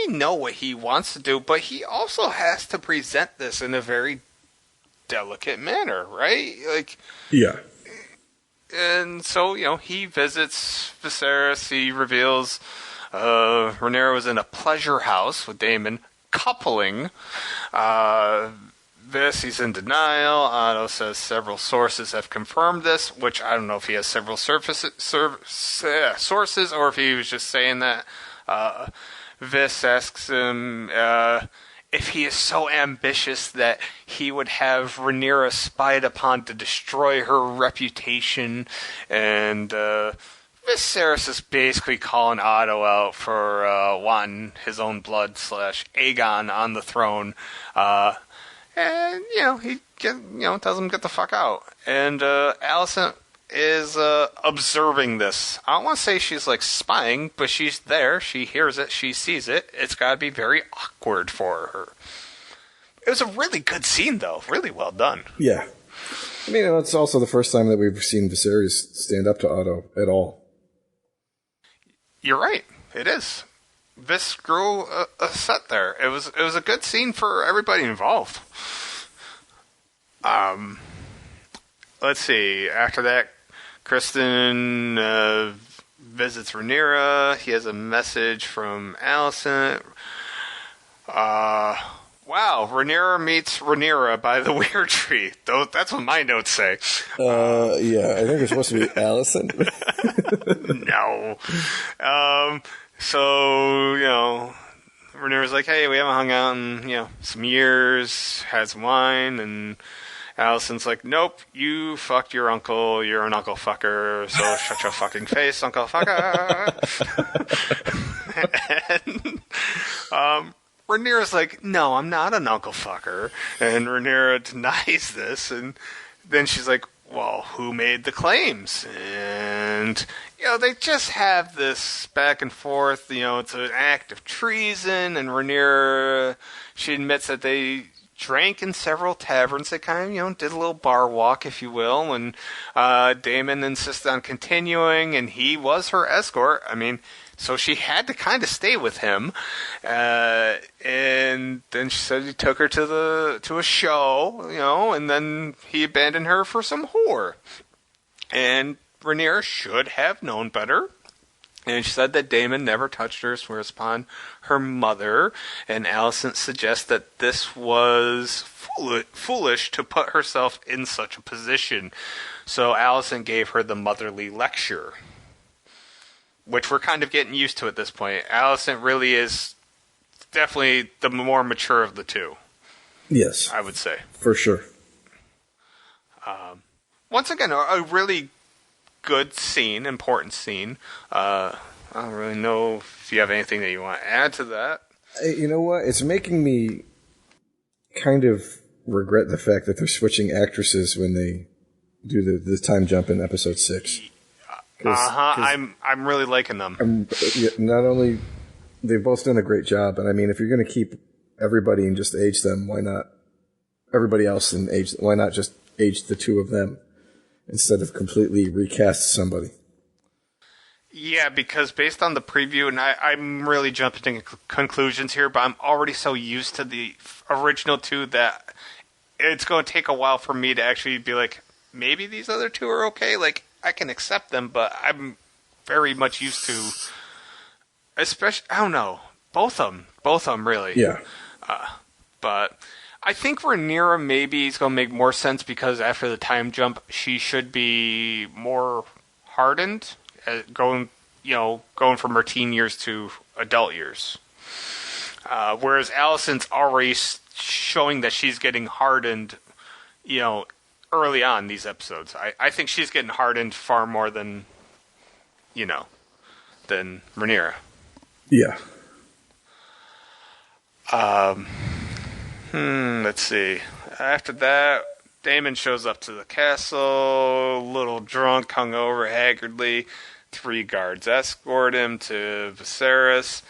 know what he wants to do, but he also has to present this in a very delicate manner, right? Like, yeah. And so, he visits Viserys. He reveals Rhaenyra was in a pleasure house with Daemon, coupling. He's in denial. Otto says several sources have confirmed this, which I don't know if he has several sources or if he was just saying that. Vis asks him if he is so ambitious that he would have Rhaenyra spied upon to destroy her reputation, and Viserys is basically calling Otto out for wanting his own blood / Aegon on the throne. And, he tells him to get the fuck out. And Alicent is observing this. I don't want to say she's, like, spying, but she's there. She hears it. She sees it. It's got to be very awkward for her. It was a really good scene, though. Really well done. Yeah. I mean, it's also the first time that we've seen Viserys stand up to Otto at all. You're right. It is. Vis grew a set there. It was a good scene for everybody involved. Let's see. After that, Kristen visits Rhaenyra. He has a message from Alicent. Wow, Rhaenyra meets Rhaenyra by the Weird Tree. That's what my notes say. Yeah, I think it's supposed to be Alicent. No. So, Rhaenyra's like, hey, we haven't hung out in, some years, had some wine, and Alicent's like, nope, you fucked your uncle, you're an uncle fucker, so shut your fucking face, uncle fucker. And Rhaenyra's like, no, I'm not an uncle fucker, and Rhaenyra denies this, and then she's like, well, who made the claims? And, they just have this back and forth, it's an act of treason, and Rhaenyra, she admits that they drank in several taverns. They kind of, did a little bar walk, if you will, and Daemon insisted on continuing, and he was her escort. I mean, so she had to kind of stay with him, and then she said he took her to a show, and then he abandoned her for some whore. And Rhaenyra should have known better. And she said that Daemon never touched her, swears upon her mother. And Alicent suggests that this was foolish to put herself in such a position. So Alicent gave her the motherly lecture, which we're kind of getting used to at this point. Alicent really is definitely the more mature of the two. Yes. I would say. For sure. Once again, a really good scene, important scene. I don't really know if you have anything that you want to add to that. You know what? It's making me kind of regret the fact that they're switching actresses when they do the time jump in episode 6. I'm really liking them. Not only they've both done a great job, and I mean, if you're going to keep everybody and just age them, why not everybody else and age? Why not just age the two of them instead of completely recast somebody? Yeah, because based on the preview, and I'm really jumping to conclusions here, but I'm already so used to the original two that it's going to take a while for me to actually be like, maybe these other two are okay. Like, I can accept them, but I'm very much used to, especially, I don't know, both of them, really. Yeah. But I think Rhaenyra maybe is going to make more sense because after the time jump, she should be more hardened, going from her teen years to adult years. Whereas Alicent's already showing that she's getting hardened, early on these episodes. I think she's getting hardened far more than Rhaenyra. Yeah. Let's see. After that, Daemon shows up to the castle, a little drunk, hungover, haggardly. 3 guards escort him to Viserys,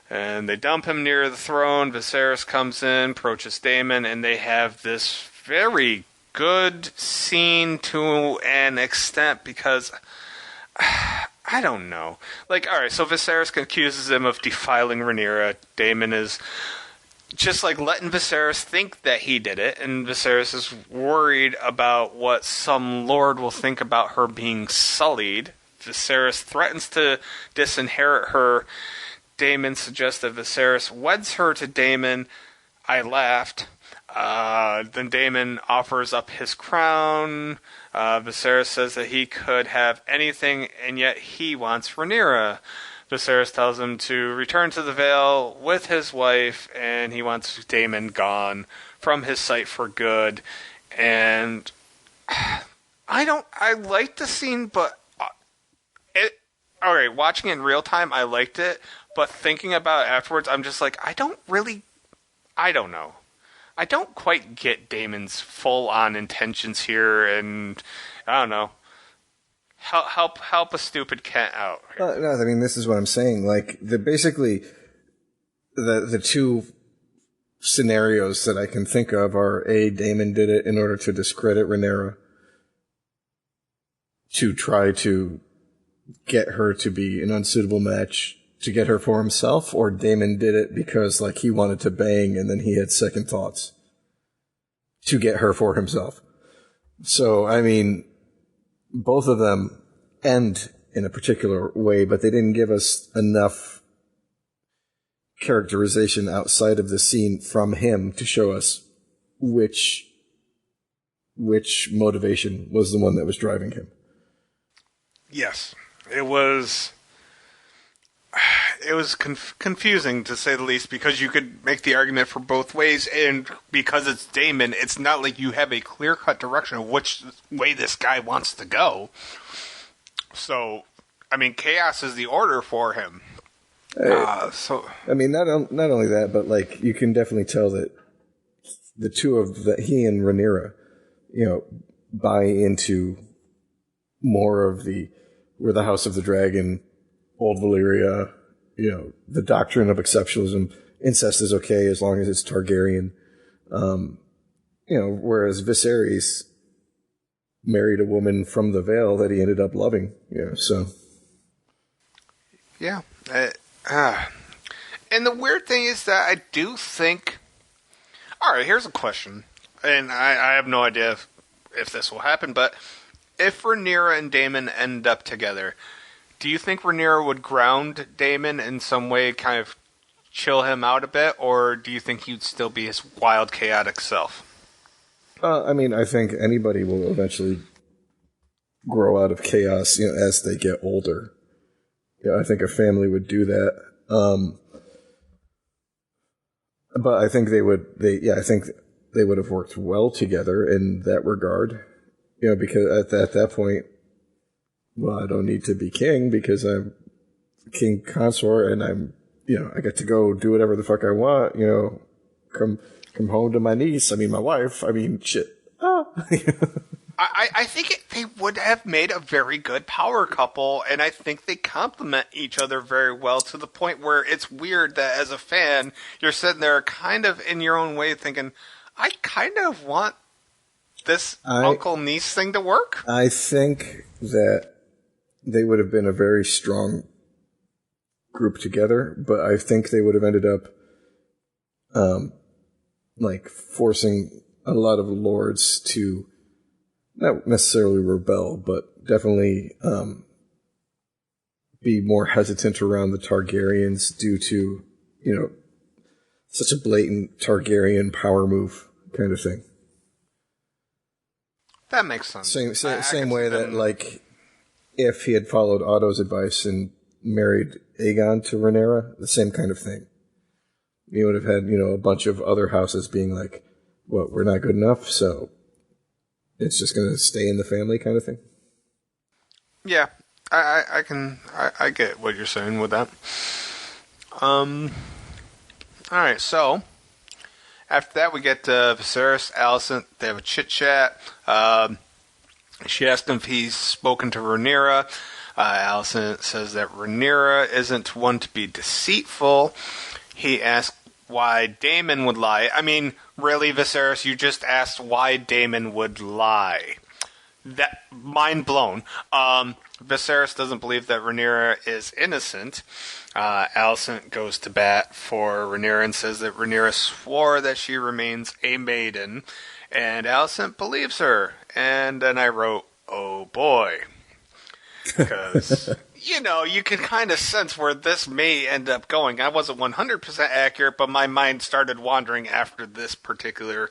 and they dump him near the throne. Viserys comes in, approaches Daemon, and they have this very good scene to an extent because I don't know. Like, alright, so Viserys accuses him of defiling Rhaenyra. Daemon is just like letting Viserys think that he did it, and Viserys is worried about what some lord will think about her being sullied. Viserys threatens to disinherit her. Daemon suggests that Viserys weds her to Daemon. I laughed. Then Daemon offers up his crown. Viserys says that he could have anything, and yet he wants Rhaenyra. Viserys tells him to return to the Vale with his wife, and he wants Daemon gone from his sight for good. And I liked the scene, but alright, watching it in real time, I liked it, but thinking about it afterwards, I'm just like, I don't know. I don't quite get Daemon's full-on intentions here, and I don't know. Help a stupid cat out. No, I mean, this is what I'm saying. Like, basically, the two scenarios that I can think of are, A, Daemon did it in order to discredit Rhaenyra, to try to get her to be an unsuitable match to get her for himself, or Daemon did it because, like, he wanted to bang and then he had second thoughts to get her for himself. So, I mean, both of them end in a particular way, but they didn't give us enough characterization outside of the scene from him to show us which motivation was the one that was driving him. Yes. It was confusing, to say the least, because you could make the argument for both ways, and because it's Daemon, it's not like you have a clear-cut direction of which way this guy wants to go. So, I mean, chaos is the order for him. I mean, not only that, but, like, you can definitely tell that the two of he and Rhaenyra, buy into more of we're the House of the Dragon, old Valyria, the doctrine of exceptionalism. Incest is okay as long as it's Targaryen. Whereas Viserys married a woman from the Vale that he ended up loving. So. Yeah. And the weird thing is that I do think... Alright, here's a question. And I have no idea if this will happen, but if Rhaenyra and Daemon end up together, do you think Rhaenyra would ground Daemon in some way, kind of chill him out a bit, or do you think he'd still be his wild, chaotic self? I mean, I think anybody will eventually grow out of chaos, as they get older. I think a family would do that. But I think I think they would have worked well together in that regard. Because at that point, well, I don't need to be king because I'm king consort and I'm, I get to go do whatever the fuck I want, come come home to my niece. I mean, my wife. I mean, shit. Ah. I think they would have made a very good power couple, and I think they complement each other very well to the point where it's weird that as a fan, you're sitting there kind of in your own way thinking, I kind of want this uncle-niece thing to work. I think that they would have been a very strong group together, but I think they would have ended up forcing a lot of lords to not necessarily rebel, but definitely be more hesitant around the Targaryens due to, such a blatant Targaryen power move kind of thing. That makes sense. Same way that, if he had followed Otto's advice and married Aegon to Rhaenyra, the same kind of thing. You would have had, a bunch of other houses being like, what, we're not good enough, so it's just going to stay in the family kind of thing. Yeah, I get what you're saying with that. Alright, so after that we get Viserys, Alicent, they have a chit-chat. She asked him if he's spoken to Rhaenyra. Alicent says that Rhaenyra isn't one to be deceitful. He asked why Daemon would lie. I mean, really, Viserys, you just asked why Daemon would lie. That mind blown. Viserys doesn't believe that Rhaenyra is innocent. Alicent goes to bat for Rhaenyra and says that Rhaenyra swore that she remains a maiden, and Alicent believes her. And then I wrote, oh boy. Because, you can kind of sense where this may end up going. I wasn't 100% accurate, but my mind started wandering after this particular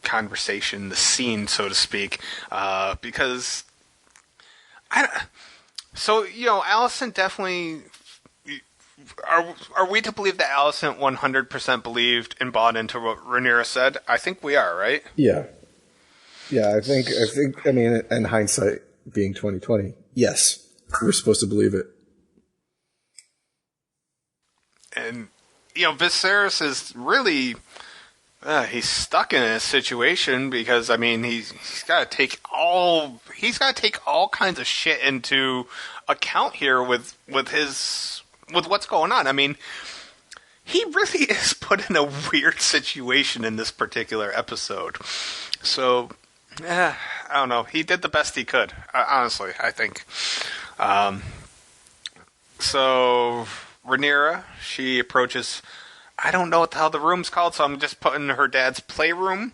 conversation, the scene, so to speak. Because, Alicent definitely... Are we to believe that Alicent 100% believed and bought into what Rhaenyra said? I think we are, right? Yeah. Yeah, I think, in hindsight, being 2020, yes, we're supposed to believe it. And, Viserys is really, he's stuck in a situation because, he's got to take all kinds of shit into account here with what's going on. He really is put in a weird situation in this particular episode. So, I don't know. He did the best he could, honestly, I think. So, Rhaenyra, she approaches... I don't know what the hell the room's called, so I'm just putting her dad's playroom.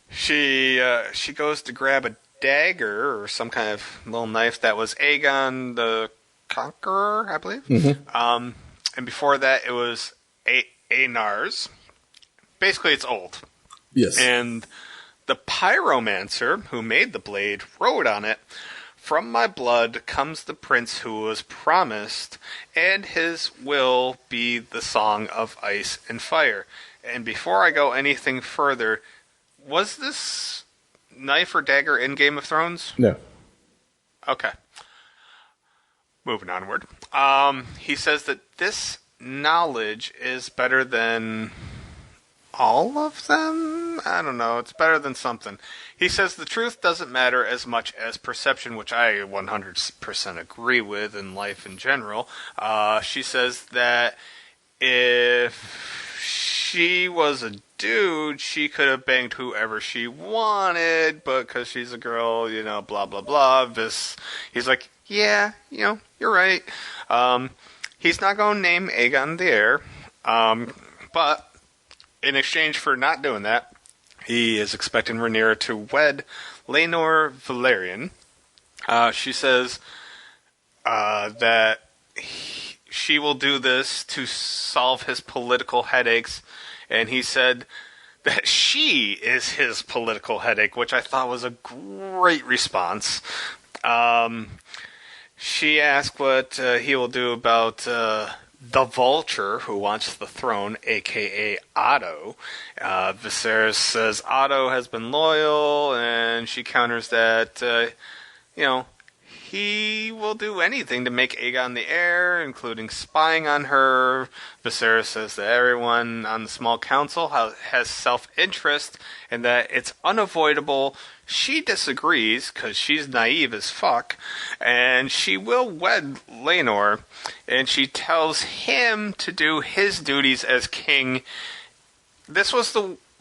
She goes to grab a dagger or some kind of little knife that was Aegon the Conqueror, I believe. Mm-hmm. And before that, it was Aenar's. Basically, it's old. Yes. And the pyromancer who made the blade wrote on it, "From my blood comes the prince who was promised, and his will be the song of ice and fire." And before I go anything further, was this knife or dagger in Game of Thrones? No. Okay. Moving onward. He says that this knowledge is better than all of them? I don't know. It's better than something. He says the truth doesn't matter as much as perception, which I 100% agree with in life in general. She says that if she was a dude, she could have banged whoever she wanted, but because she's a girl, blah, blah, blah. He's like, yeah, you're right. He's not going to name Aegon the heir, but in exchange for not doing that, he is expecting Rhaenyra to wed Laenor Velaryon. She says that she will do this to solve his political headaches, and he said that she is his political headache, which I thought was a great response. She asked what he will do about the Vulture, who wants the throne, a.k.a. Otto. Viserys says Otto has been loyal, and she counters that, he will do anything to make Aegon the heir, including spying on her. Viserys says that everyone on the small council has self-interest and that it's unavoidable. She disagrees because she's naive as fuck, and she will wed Laenor, and she tells him to do his duties as king. This was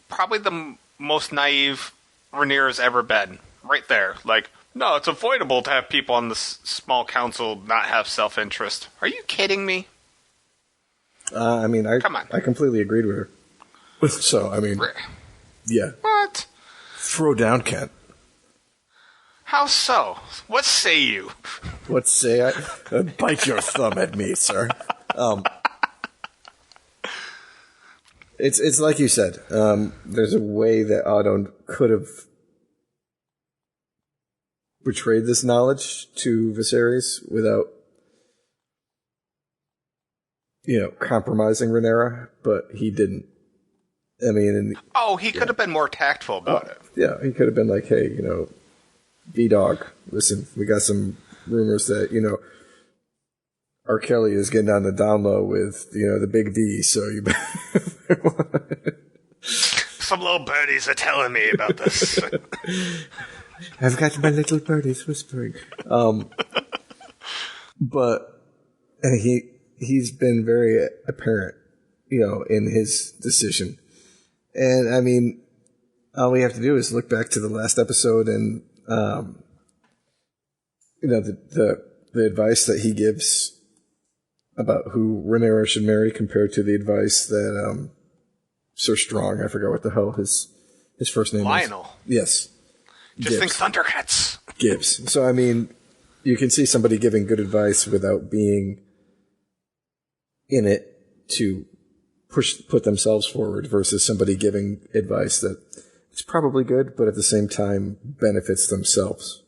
probably the most naive Rhaenyra's ever been. Right there. Like, no, it's avoidable to have people on the small council not have self-interest. Are you kidding me? Come on. I completely agreed with her. So, yeah. What? Throw down, Kent. How so? What say you? What say I? Bite your thumb at me, sir. It's like you said. There's a way that Otto could have betrayed this knowledge to Viserys without, compromising Rhaenyra, but he didn't. He could have been more tactful about it. Yeah, he could have been like, hey, V-Dog, listen, we got some rumors that, R. Kelly is getting on the down low with, the big D, so you better... Some little birdies are telling me about this. I've got my little birdies whispering. But he's been very apparent, in his decision. And, all we have to do is look back to the last episode and, the advice that he gives about who Rhaenyra should marry compared to the advice that Sir Strong, I forgot what the hell his first name Lionel. is. Yes. Just think Thundercats. Gibbs. So, you can see somebody giving good advice without being in it to put themselves forward versus somebody giving advice that it's probably good, but at the same time benefits themselves.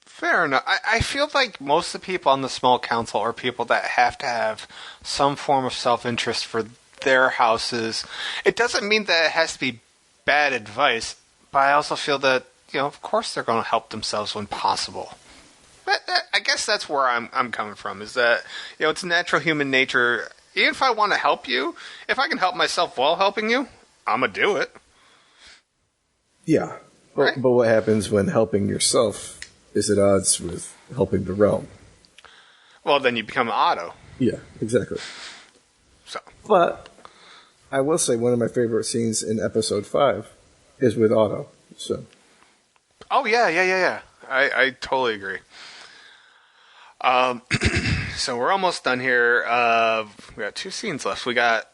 Fair enough. I feel like most of the people on the small council are people that have to have some form of self-interest for their houses. It doesn't mean that it has to be bad advice, but I also feel that, of course they're going to help themselves when possible. I guess that's where I'm coming from, is that, it's natural human nature. Even if I want to help you, if I can help myself while helping you, I'm going to do it. Yeah. Right? But what happens when helping yourself is at odds with helping the realm? Well, then you become Otto. Yeah, exactly. So. But I will say one of my favorite scenes in episode 5 is with Otto. So. Oh, yeah. I totally agree. So we're almost done here. We got 2 scenes left. We got,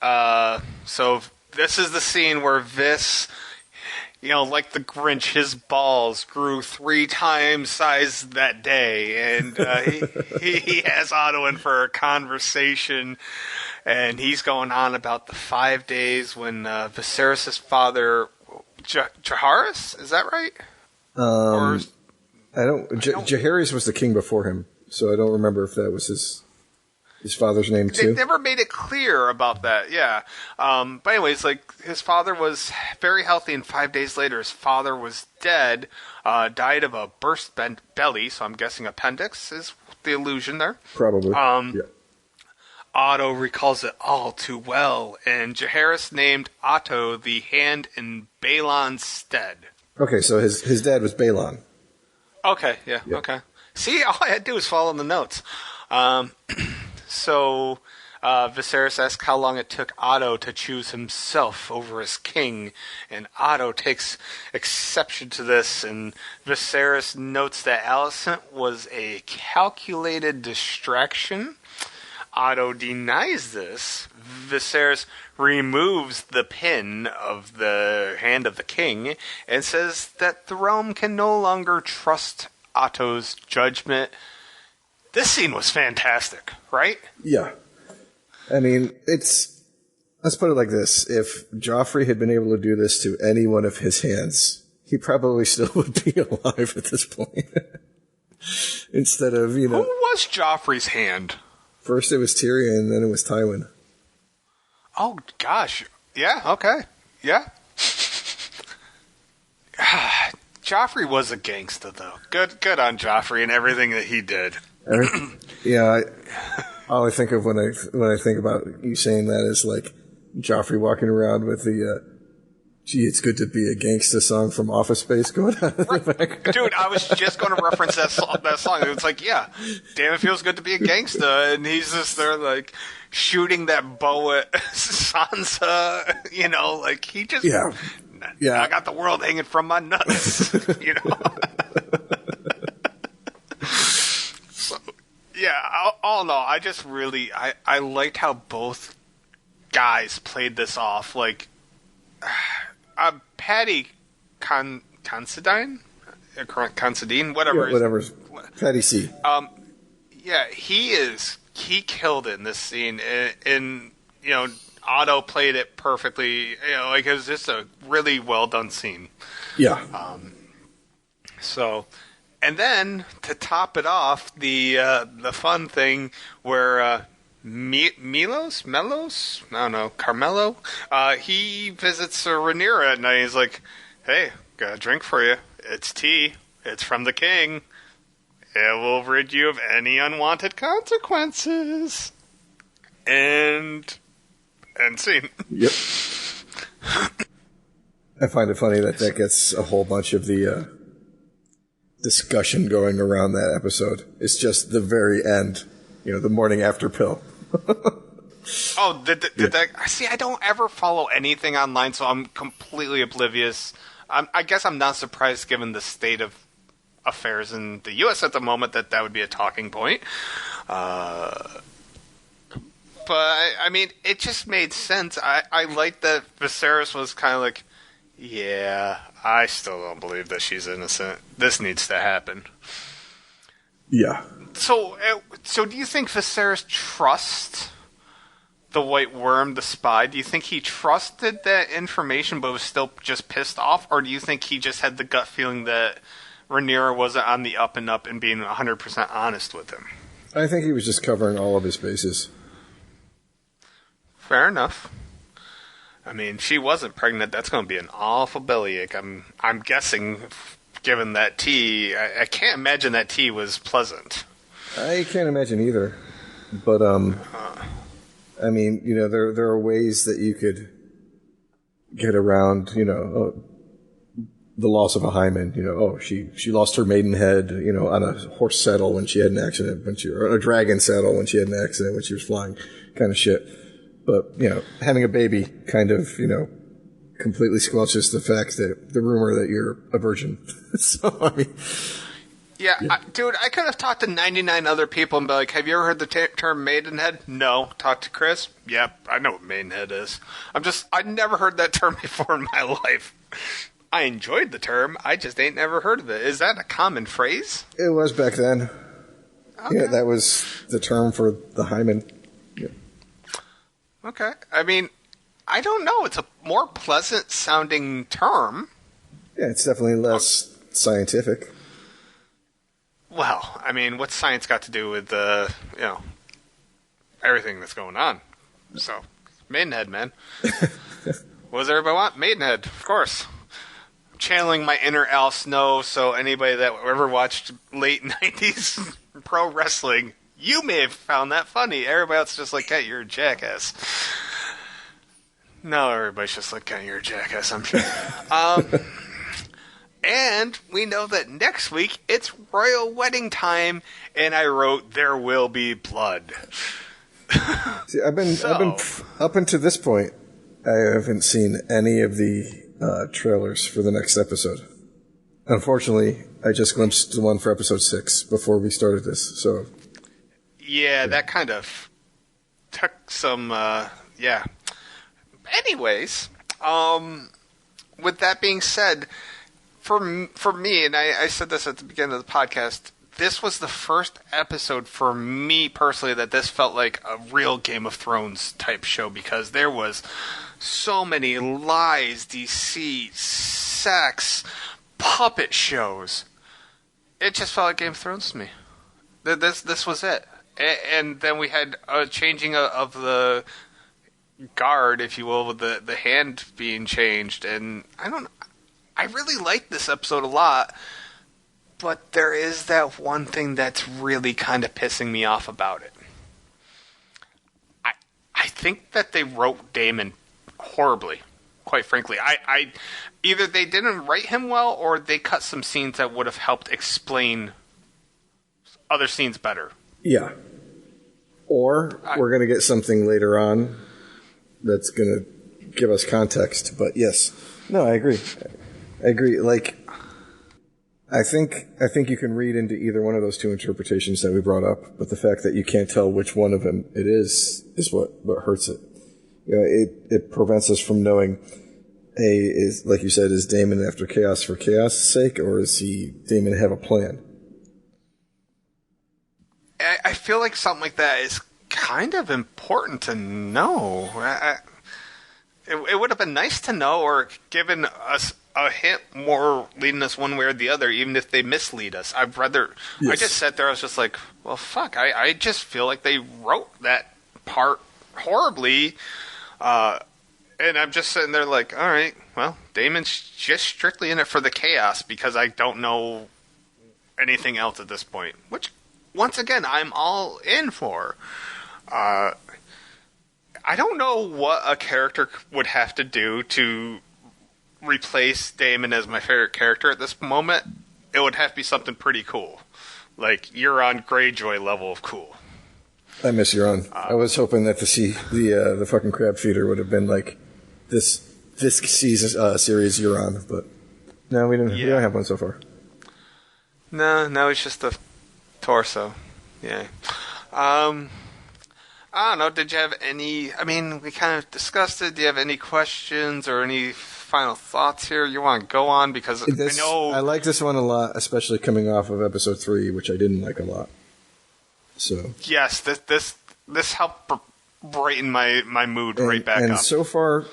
so this is the scene where Vis, like the Grinch, his balls grew 3 times size that day. And he has Otto in for a conversation. And he's going on about the 5 days when Viserys' father, Jaehaerys, is that right? Jaehaerys was the king before him, so I don't remember if that was his father's name too. They never made it clear about that, yeah. But anyways, his father was very healthy, and 5 days later his father was dead, died of a burst belly, so I'm guessing appendix is the allusion there. Probably, yeah. Otto recalls it all too well, and Jaehaerys named Otto the hand in Balon's stead. Okay, so his dad was Balon. Okay, yeah, okay. See, all I had to do was follow the notes. So Viserys asks how long it took Otto to choose himself over his king, and Otto takes exception to this, and Viserys notes that Alicent was a calculated distraction. Otto denies this. Viserys removes the pin of the hand of the king and says that the realm can no longer trust Otto's judgment. This scene was fantastic, right? Yeah. Let's put it like this. If Joffrey had been able to do this to any one of his hands, he probably still would be alive at this point. Instead of, Who was Joffrey's hand? First it was Tyrion, then it was Tywin. Oh, gosh. Yeah, okay. Yeah. Joffrey was a gangster, though. Good on Joffrey and everything that he did. Yeah, all I think of when I think about you saying that is like Joffrey walking around with the "Gee, it's good to be a gangsta" song from Office Space going on in the background. Dude, I was just going to reference that song. It was like, yeah, damn, it feels good to be a gangsta, and he's just there like shooting that bow at Sansa. You know, like he just Yeah. I got the world hanging from my nuts. You know. So yeah, all in all, I just really I liked how both guys played this off. Like Patty Considine, whatever. Yeah, whatever's Patty C. Yeah, he killed it in this scene, and you know, Otto played it perfectly. You know, like it was just a really well done scene. Yeah. So, and then to top it off, the fun thing where Melos, I don't know, Carmelo, he visits Rhaenyra at night. He's like, "Hey, got a drink for you. It's tea. It's from the king. It will rid you of any unwanted consequences." And scene. Yep. I find it funny that gets a whole bunch of the discussion going around that episode. It's just the very end, you know, the morning after pill. Oh, did that? See, I don't ever follow anything online, so I'm completely oblivious. I guess I'm not surprised, given the state of affairs in the U.S. at the moment, that would be a talking point. But I mean, it just made sense. I like that Viserys was kind of like, yeah, I still don't believe that she's innocent. This needs to happen. Yeah. So do you think Viserys trusts the White Worm, the spy? Do you think he trusted that information but was still just pissed off? Or do you think he just had the gut feeling that Rhaenyra wasn't on the up and up and being 100% honest with him? I think he was just covering all of his bases. Fair enough. I mean, she wasn't pregnant. That's going to be an awful bellyache. I'm guessing, given that tea, I can't imagine that tea was pleasant. I can't imagine either. But, I mean, you know, there are ways that you could get around, you know, the loss of a hymen. You know, she lost her maidenhead, you know, on a horse saddle when she had an accident, or a dragon saddle when she had an accident when she was flying, kind of shit. But, you know, having a baby kind of, you know, completely squelches the fact that the rumor that you're a virgin. So, I mean... Yeah. Dude, I could have talked to 99 other people and be like, have you ever heard the term maidenhead? No. Talk to Chris? Yep, I know what maidenhead is. I'd never heard that term before in my life. I enjoyed the term, I just ain't never heard of it. Is that a common phrase? It was back then. Okay. Yeah, that was the term for the hymen. Yeah. Okay. I mean, I don't know. It's a more pleasant sounding term. Yeah, it's definitely less scientific. Well, I mean, what's science got to do with, you know, everything that's going on? So, Maidenhead, man. What does everybody want? Maidenhead, of course. I'm channeling my inner Al Snow, so anybody that ever watched late 90s pro wrestling, you may have found that funny. Everybody else is just like, hey, you're a jackass. No, everybody's just like, hey, you're a jackass, I'm sure. And we know that next week it's royal wedding time, and I wrote, there will be blood. See, I've been up until this point, I haven't seen any of the trailers for the next episode. Unfortunately, I just glimpsed the one for episode 6 before we started this. So, yeah, that kind of took some. Yeah. Anyways, with that being said. For me, and I said this at the beginning of the podcast, this was the first episode for me personally that this felt like a real Game of Thrones type show, because there was so many lies, deceit, sex, puppet shows. It just felt like Game of Thrones to me. This was it. And then we had a changing of the guard, if you will, with the hand being changed, and I I really like this episode a lot, but there is that one thing that's really kind of pissing me off about it. I think that they wrote Daemon horribly, quite frankly. I either they didn't write him well, or they cut some scenes that would have helped explain other scenes better. Yeah. Or we're going to get something later on that's going to give us context. But yes. No, I agree. Like, I think you can read into either one of those two interpretations that we brought up, but the fact that you can't tell which one of them it is what hurts it. You know, it prevents us from knowing, is, like you said, is Daemon after chaos for chaos' sake, or is he Daemon have a plan? I feel like something like that is kind of important to know. It would have been nice to know, or given us a hint more leading us one way or the other, even if they mislead us. I'd rather... Yes. I just sat there, I was just like, well, fuck, I just feel like they wrote that part horribly, and I'm just sitting there like, all right, well, Daemon's just strictly in it for the chaos, because I don't know anything else at this point, which, once again, I'm all in for. I don't know what a character would have to do to replace Daemon as my favorite character at this moment. It would have to be something pretty cool, like Euron Greyjoy level of cool. I miss Euron. I was hoping that the fucking crab feeder would have been like this season series Euron, but no, we don't have one so far. No, it's just the torso. Yeah. I don't know. Did you have any? I mean, we kind of discussed it. Do you have any questions or any final thoughts here you want to go on? Because I know I like this one a lot, especially coming off of episode 3, which I didn't like a lot. So yes, this helped brighten my mood right back up. And so far,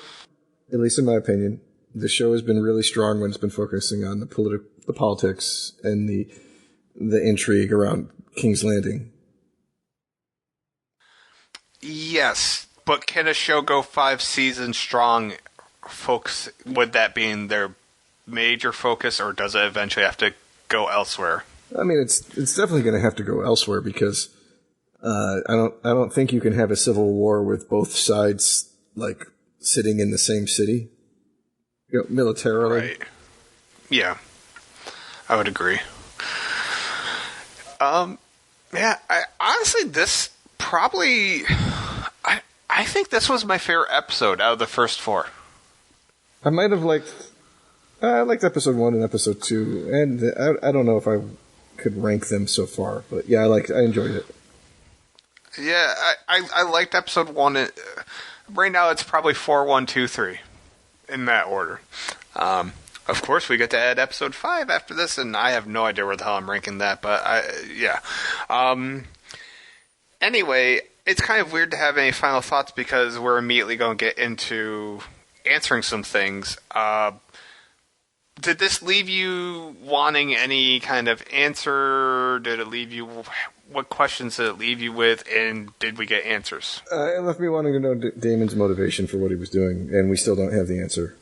at least in my opinion, the show has been really strong when it's been focusing on the politics and the intrigue around King's Landing. Yes, but can a show go 5 seasons strong, folks, would that being their major focus, or does it eventually have to go elsewhere? I mean, it's definitely going to have to go elsewhere, because I don't think you can have a civil war with both sides like sitting in the same city, you know, militarily. Right. Yeah, I would agree. Yeah, honestly, this probably... I think this was my favorite episode out of the first 4. I might have liked... I liked episode 1 and episode 2, and I don't know if I could rank them so far, but yeah, I enjoyed it. Yeah, I liked episode 1. Right now, it's probably 4, 1, 2, 3, in that order. Of course, we get to add episode 5 after this, and I have no idea where the hell I'm ranking that, but yeah. Anyway, it's kind of weird to have any final thoughts, because we're immediately going to get into answering some things. Did this leave you wanting any kind of answer? Did it leave you... What questions did it leave you with, and did we get answers? It left me wanting to know Daemon's motivation for what he was doing, and we still don't have the answer.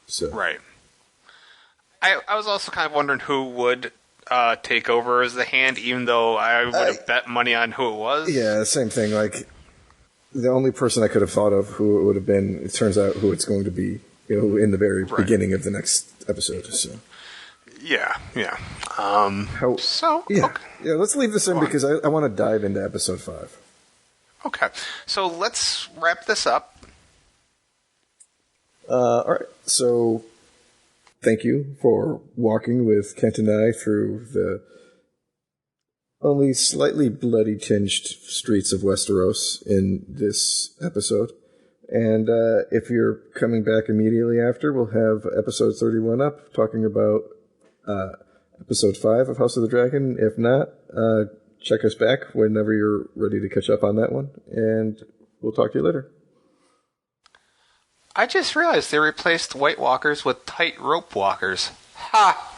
So. Right. I was also kind of wondering who would take over as the Hand, even though I would have bet money on who it was. Yeah, same thing. Like, the only person I could have thought of who it would have been, it turns out who it's going to be, you know, in the very beginning of the next episode. So. Yeah. Yeah, okay. Yeah, let's leave this in because I want to dive into episode 5. Okay, so let's wrap this up. All right, so thank you for walking with Kent and I through the only slightly bloody-tinged streets of Westeros in this episode. And if you're coming back immediately after, we'll have episode 31 up, talking about episode 5 of House of the Dragon. If not, check us back whenever you're ready to catch up on that one, and we'll talk to you later. I just realized they replaced White Walkers with tight rope walkers. Ha!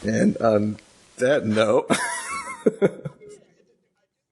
And on that note...